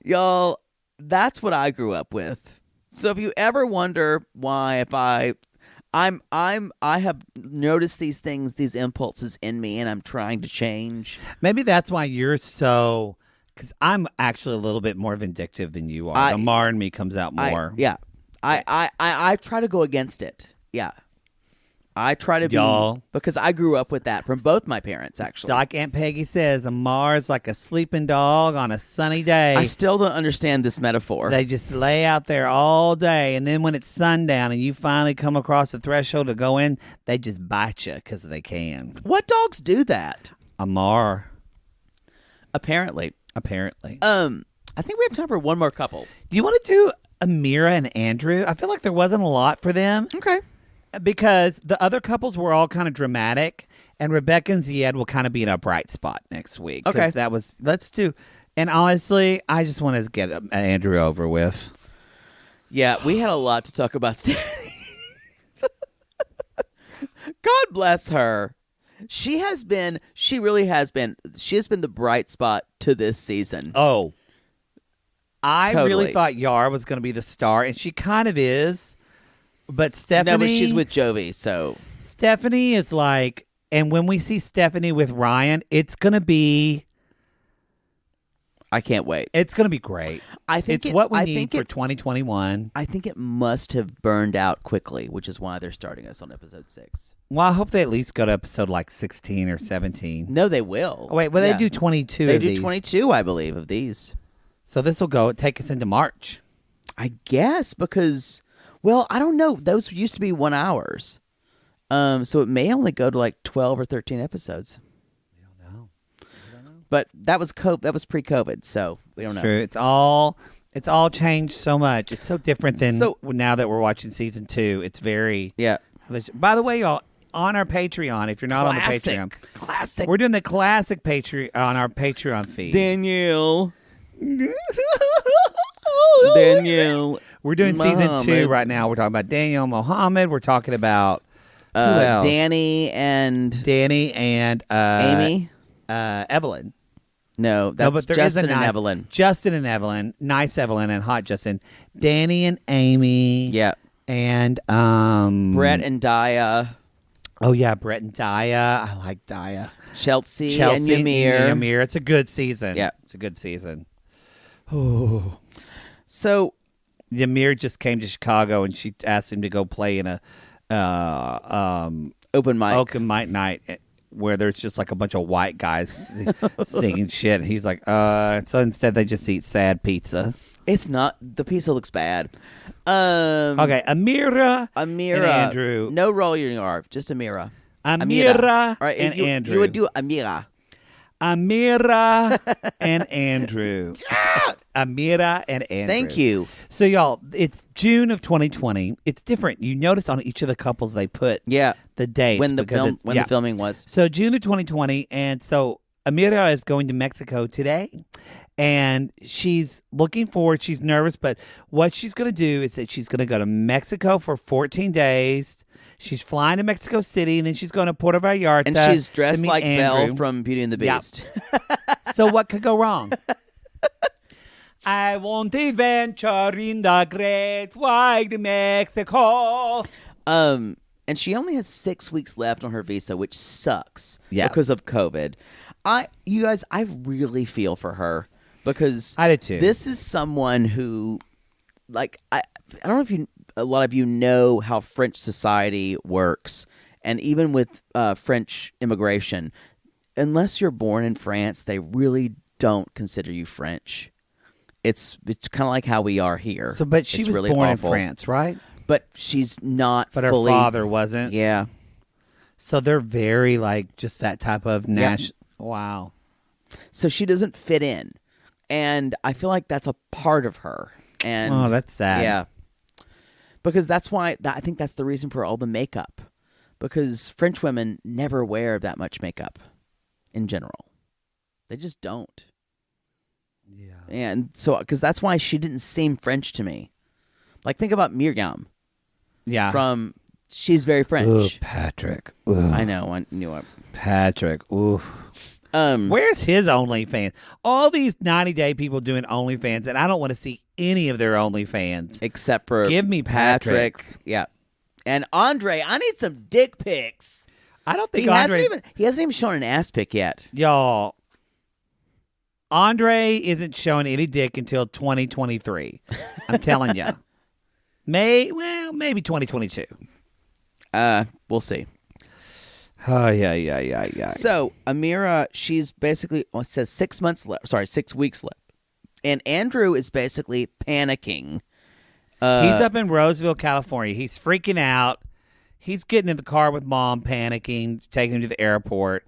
S1: Y'all, that's what I grew up with. So if you ever wonder why, if I have noticed these things, these impulses in me, and I'm trying to change.
S2: Maybe that's why you're so, because I'm actually a little bit more vindictive than you are. The Mar in me comes out more.
S1: I try to go against it. Yeah. I try to be, because I grew up with that from both my parents, actually.
S2: Like Aunt Peggy says, Amar's like a sleeping dog on a sunny day.
S1: I still don't understand this metaphor.
S2: They just lay out there all day, and then when it's sundown and you finally come across the threshold to go in, they just bite you because they can.
S1: What dogs do that?
S2: Amar.
S1: Apparently.
S2: I
S1: think we have time for one more couple.
S2: Do you want to do Amira and Andrew? I feel like there wasn't a lot for them.
S1: Okay.
S2: Because the other couples were all kind of dramatic, and Rebecca and Zied will kind of be in a bright spot next week.
S1: Okay.
S2: Let's do, and honestly, I just want to get Andrew over with.
S1: Yeah, we had a lot to talk about. God bless her. She really has been the bright spot to this season.
S2: Oh. I
S1: Totally.
S2: really thought Yara was going to be the star, and she kind of is. But Stephanie...
S1: No, but she's with Jovi, so...
S2: Stephanie is like... And when we see Stephanie with Ryan, it's going to be...
S1: I can't wait.
S2: It's going to be great. It's what we need for 2021.
S1: I think it must have burned out quickly, which is why they're starting us on episode 6.
S2: Well, I hope they at least go to episode like 16 or 17.
S1: No, they will.
S2: Oh, wait, well, they do 22
S1: They
S2: of
S1: do
S2: these.
S1: 22, I believe, of these.
S2: So this will take us into March.
S1: I guess, because... Well, I don't know. Those used to be 1 hours. So it may only go to like 12 or 13 episodes.
S2: We don't know.
S1: But that was pre-COVID, so we don't know.
S2: True. It's all changed so much. It's so different than now that we're watching season 2. It's very...
S1: Yeah.
S2: By the way, y'all, on our Patreon, if you're not on the Patreon...
S1: Classic.
S2: We're doing the classic Patreon on our Patreon feed.
S1: Danielle.
S2: We're doing season 2 right now. We're talking about Daniel Mohammed. We're talking about who else?
S1: Danny and
S2: Amy, Evelyn.
S1: No, that's
S2: but
S1: Justin and Evelyn.
S2: Justin and Evelyn, nice Evelyn and hot Justin. Danny and Amy.
S1: Yeah,
S2: and
S1: Brett and Daya.
S2: Oh yeah, Brett and Daya. I like Daya.
S1: Chelsea and Ymir.
S2: It's a good season.
S1: Yeah,
S2: it's a good season. Oh.
S1: So
S2: Ymir just came to Chicago, and she asked him to go play in a
S1: open mic
S2: night where there's just like a bunch of white guys singing shit. And he's like, so instead they just eat sad pizza.
S1: It's not. The pizza looks bad.
S2: Okay, Amira and Andrew.
S1: No rolling R, just Amira.
S2: Amira
S1: right,
S2: and Andrew.
S1: You would do Amira.
S2: Amira and Andrew. Amira and Andrew.
S1: Thank you.
S2: So, y'all, it's June of 2020. It's different. You notice on each of the couples they put the dates.
S1: When the filming was.
S2: So, June of 2020. And so, Amira is going to Mexico today. And she's looking forward. She's nervous. But what she's going to do is that she's going to go to Mexico for 14 days. She's flying to Mexico City, and then she's going to Puerto Vallarta.
S1: And she's dressed like
S2: Andrew.
S1: Belle from Beauty and the Beast.
S2: Yep. So what could go wrong? I want to venture in the great wide Mexico.
S1: And she only has 6 weeks left on her visa, which sucks because of COVID. You guys, I really feel for her because
S2: I did too.
S1: This is someone who, like, I don't know if a lot of you know how French society works, and even with French immigration, unless you're born in France, they really don't consider you French. It's kind of like how we are here.
S2: So, but she was
S1: really
S2: born
S1: awful.
S2: in France, right?
S1: But she's not.
S2: But
S1: fully,
S2: her father wasn't.
S1: Yeah.
S2: So they're very like just that type of national. Wow.
S1: So she doesn't fit in. And I feel like that's a part of her. And
S2: that's sad.
S1: Yeah. Because that's why, I think that's the reason for all the makeup. Because French women never wear that much makeup in general. They just don't.
S2: Yeah.
S1: And so, because that's why she didn't seem French to me. Like, think about Miriam.
S2: Yeah.
S1: She's very French.
S2: Ooh, Patrick. Ooh.
S1: I know. I knew it.
S2: Patrick. Ooh. Where's his OnlyFans? All these 90-day people doing OnlyFans, and I don't want to see any of their OnlyFans.
S1: Except for
S2: give me Patrick's.
S1: Yeah. And Andre, I need some dick pics.
S2: I don't think
S1: he hasn't even shown an ass pic yet.
S2: Y'all, Andre isn't showing any dick until 2023. I'm telling you. Maybe 2022.
S1: We'll see.
S2: Oh, yeah.
S1: So, Amira, she's basically, it says 6 weeks left. And Andrew is basically panicking.
S2: He's up in Roseville, California. He's freaking out. He's getting in the car with Mom, panicking, taking him to the airport.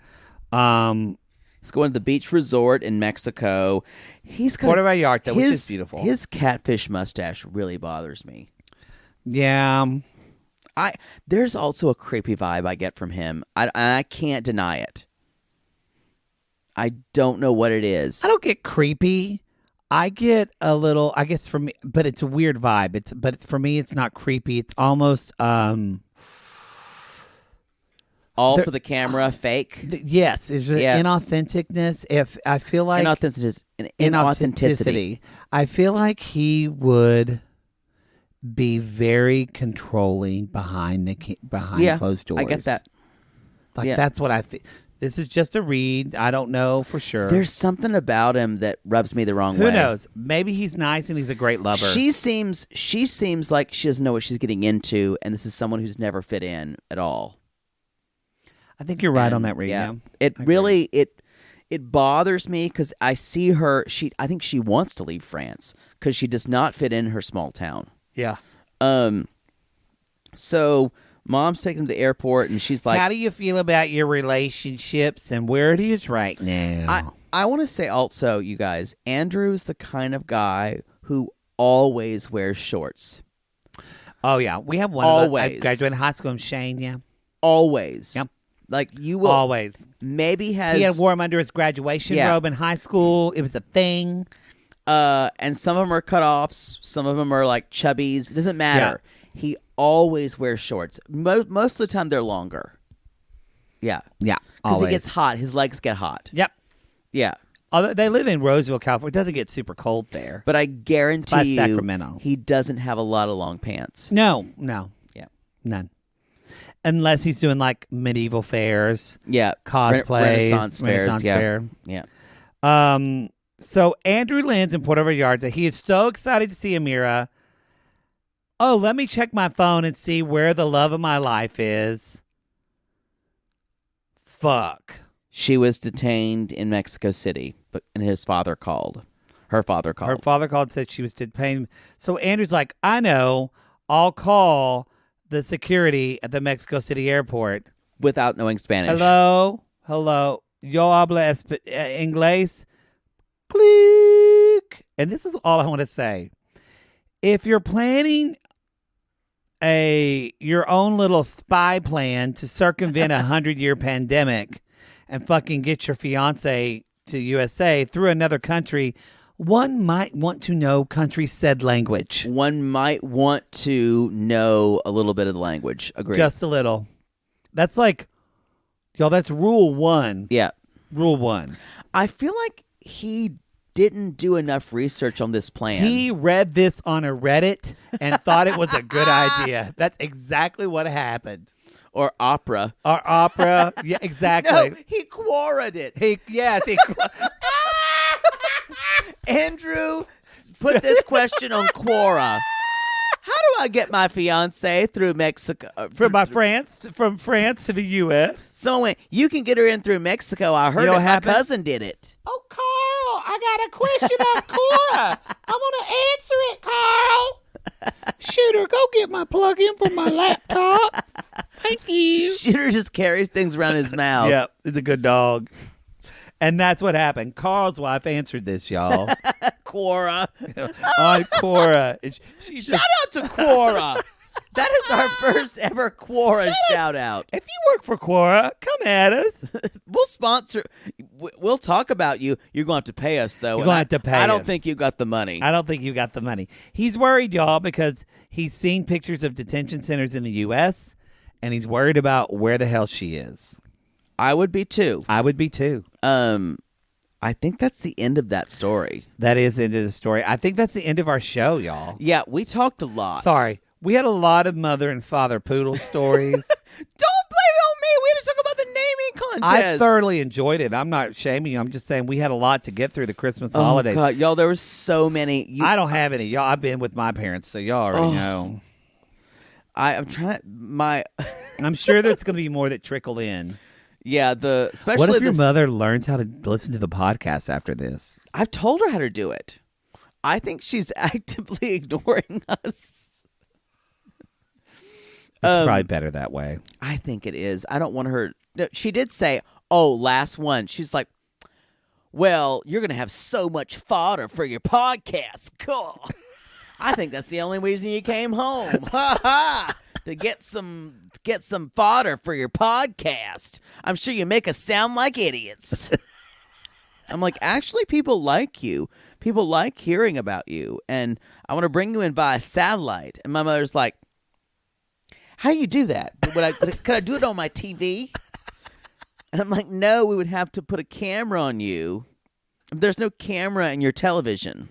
S1: He's going to the beach resort in Mexico. He's got
S2: Puerto Vallarta, which is beautiful.
S1: His catfish mustache really bothers me.
S2: Yeah.
S1: There's also a creepy vibe I get from him. I can't deny it. I don't know what it is.
S2: I don't get creepy. I get a little, I guess for me, but it's a weird vibe. But for me, it's not creepy. It's almost
S1: all for the camera, fake.
S2: Yes, it's inauthenticness. If I feel like
S1: inauthenticity.
S2: I feel like he would be very controlling behind closed doors.
S1: I get that.
S2: That's what I think. This is just a read. I don't know for sure.
S1: There's something about him that rubs me the wrong way.
S2: Who knows? Maybe he's nice and he's a great lover.
S1: She seems like she doesn't know what she's getting into, and this is someone who's never fit in at all.
S2: I think you're right on that read. Yeah,
S1: it really it bothers me because I see her. I think she wants to leave France because she does not fit in her small town.
S2: Yeah.
S1: So Mom's taking him to the airport, and she's like,
S2: how do you feel about your relationships and where it is right now?
S1: I want to say also, you guys, Andrew's the kind of guy who always wears shorts.
S2: Oh, yeah. We have one
S1: always.
S2: I graduated high school in Shane, yeah.
S1: Always.
S2: Yep.
S1: Like, you will.
S2: Always.
S1: Maybe
S2: He had wore him under his graduation robe in high school. It was a thing.
S1: And some of them are cut-offs. Some of them are like chubbies. It doesn't matter. Yeah. He always wears shorts. Most of the time, they're longer. Yeah.
S2: Yeah.
S1: Because he gets hot. His legs get hot.
S2: Yep.
S1: Yeah.
S2: Although they live in Roseville, California. It doesn't get super cold there.
S1: But I guarantee you,
S2: Sacramento.
S1: He doesn't have a lot of long pants.
S2: No.
S1: Yeah.
S2: None. Unless he's doing like medieval fairs.
S1: Yeah.
S2: Cosplays.
S1: Renaissance fairs.
S2: Fair.
S1: Yeah.
S2: So Andrew lands in Puerto Vallarta. He is so excited to see Amira. Oh, let me check my phone and see where the love of my life is. Fuck.
S1: She was detained in Mexico City, and his father called. Her father called.
S2: Her father called and said she was detained. So Andrew's like, I know. I'll call the security at the Mexico City airport.
S1: Without knowing Spanish.
S2: Hello. Yo habla inglés. Click. And this is all I want to say. If you're planning your own little spy plan to circumvent 100-year pandemic and fucking get your fiancé to USA through another country, one might want to know country said language.
S1: One might want to know a little bit of the language. Agreed.
S2: Just a little. That's like, y'all, that's rule 1.
S1: Yeah.
S2: Rule 1.
S1: I feel like he didn't do enough research on this plan.
S2: He read this on a Reddit and thought it was a good idea. That's exactly what happened.
S1: Or opera.
S2: Yeah, exactly.
S1: No, he Quora'd it. Andrew put this question on Quora. How do I get my fiance through Mexico?
S2: From France to the U.S.
S1: So wait, you can get her in through Mexico. I heard my cousin did it.
S2: Oh, Carl, I got a question on Quora. I'm going to answer it, Carl. Shooter, go get my plug-in for my laptop. Thank you.
S1: Shooter just carries things around his mouth.
S2: Yep, he's a good dog. And that's what happened. Carl's wife answered this, y'all.
S1: Quora.
S2: On Quora.
S1: Shout out to Quora. That is our first ever Quora shout out.
S2: If you work for Quora, come at us.
S1: We'll sponsor. We'll talk about you. You're going to have to pay us, though.
S2: You're going to have to pay us.
S1: I don't think you got the money.
S2: I don't think you got the money. He's worried, y'all, because he's seen pictures of detention centers in the U.S., and he's worried about where the hell she is.
S1: I would be, too.
S2: I would be, too.
S1: I think that's the end of that story.
S2: That is the end of the story. I think that's the end of our show, y'all.
S1: Yeah, we talked a lot.
S2: Sorry. We had a lot of mother and father poodle stories.
S1: Don't blame it on me. We had to talk about the naming contest.
S2: I thoroughly enjoyed it. I'm not shaming you. I'm just saying we had a lot to get through the Christmas holidays.
S1: Oh, God. Y'all, there were so many.
S2: I don't have any. Y'all, I've been with my parents, so y'all already know.
S1: I'm trying to...
S2: I'm sure there's going to be more that trickle in.
S1: Yeah, especially
S2: what if your mother learns how to listen to the podcast after this?
S1: I've told her how to do it. I think she's actively ignoring us.
S2: It's probably better that way.
S1: I think it is. I don't want her... No, she did say, oh, last one. She's like, well, you're going to have so much fodder for your podcast. Cool. I think that's the only reason you came home. Ha ha! To get some fodder for your podcast. I'm sure you make us sound like idiots. I'm like, actually, people like you. People like hearing about you. And I want to bring you in via satellite. And my mother's like, how do you do that? Could I do it on my TV? And I'm like, no, we would have to put a camera on you. There's no camera in your television.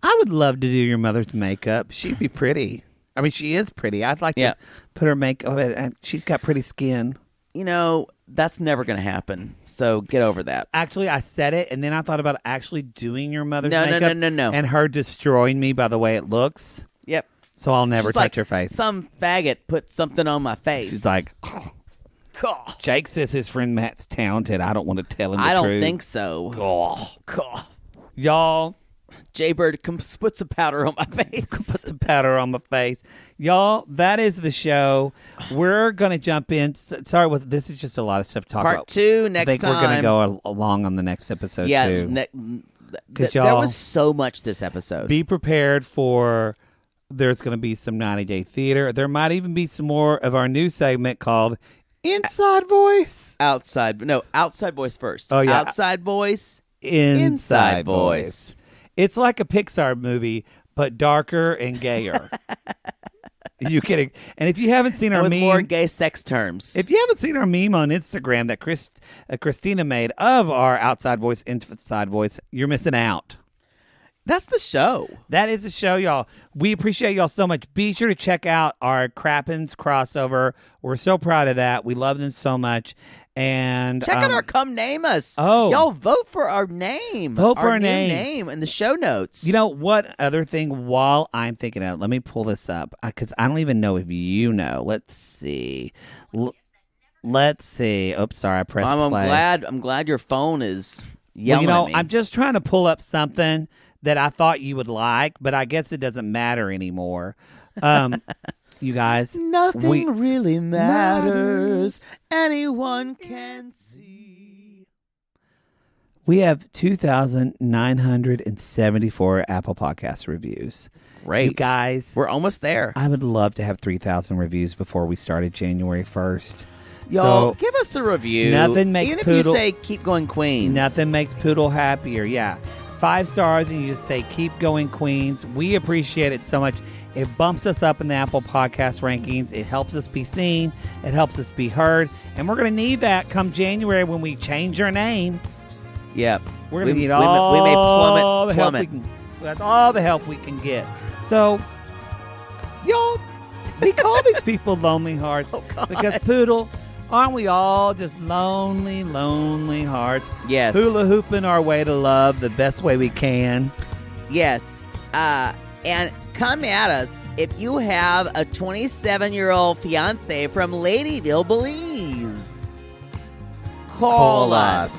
S2: I would love to do your mother's makeup. She'd be pretty. I mean, she is pretty. I'd like to put her makeup, and she's got pretty skin.
S1: You know, that's never going to happen. So get over that.
S2: Actually, I said it, and then I thought about actually doing your mother's makeup.
S1: No.
S2: And her destroying me by the way it looks.
S1: Yep.
S2: So I'll never touch her face.
S1: Some faggot put something on my face.
S2: She's like, Jake says his friend Matt's talented. I don't want to tell him the truth.
S1: I don't think so.
S2: Y'all.
S1: Jaybird, come put some powder on my face.
S2: Put some powder on my face. Y'all, that is the show. We're going to jump in. Sorry, this is just a lot of stuff to talk about.
S1: Part 2 next time.
S2: I think we're going to go along on the next episode, too.
S1: Yeah, there was so much this episode.
S2: Be prepared for... There's going to be some 90-Day Theater. There might even be some more of our new segment called Inside Voice.
S1: Outside Voice first.
S2: Oh, yeah.
S1: Outside Voice.
S2: Inside Voice. It's like a Pixar movie, but darker and gayer. You kidding? And if you haven't seen our meme,
S1: more gay sex terms.
S2: If you haven't seen our meme on Instagram that Christina made of our Outside Voice, Inside Voice, you're missing out.
S1: That's the show.
S2: That is the show, y'all. We appreciate y'all so much. Be sure to check out our Crappens crossover. We're so proud of that. We love them so much. And
S1: check out our Come Name Us.
S2: Oh.
S1: Y'all vote for our name.
S2: Vote for our
S1: new
S2: name.
S1: name in the show notes.
S2: You know, what other thing while I'm thinking of it, let me pull this up because I don't even know if you know. Let's see. Let's see. Oops, sorry, I pressed play.
S1: I'm glad your phone is yelling at me.
S2: I'm just trying to pull up something that I thought you would like, but I guess it doesn't matter anymore. You guys.
S1: Nothing really matters. Anyone can see.
S2: We have 2,974 Apple Podcast reviews.
S1: Great.
S2: You guys.
S1: We're almost there.
S2: I would love to have 3,000 reviews before we started January 1st.
S1: Y'all, give us a review.
S2: Nothing makes
S1: Even
S2: Poodle,
S1: if you say, keep going, Queens.
S2: Nothing makes Poodle happier. Yeah. 5 stars and you just say, keep going, Queens. We appreciate it so much. It bumps us up in the Apple Podcast rankings. It helps us be seen. It helps us be heard. And we're going to need that come January when we change our name.
S1: Yep.
S2: We're going to need all the
S1: plummet.
S2: That's all the help we can get. So, y'all, we call these people lonely hearts because Poodle, aren't we all just lonely, lonely hearts?
S1: Yes.
S2: Hula hooping our way to love the best way we can.
S1: Yes. And come at us if you have a 27-year-old fiancé from Ladyville, Belize. Call us.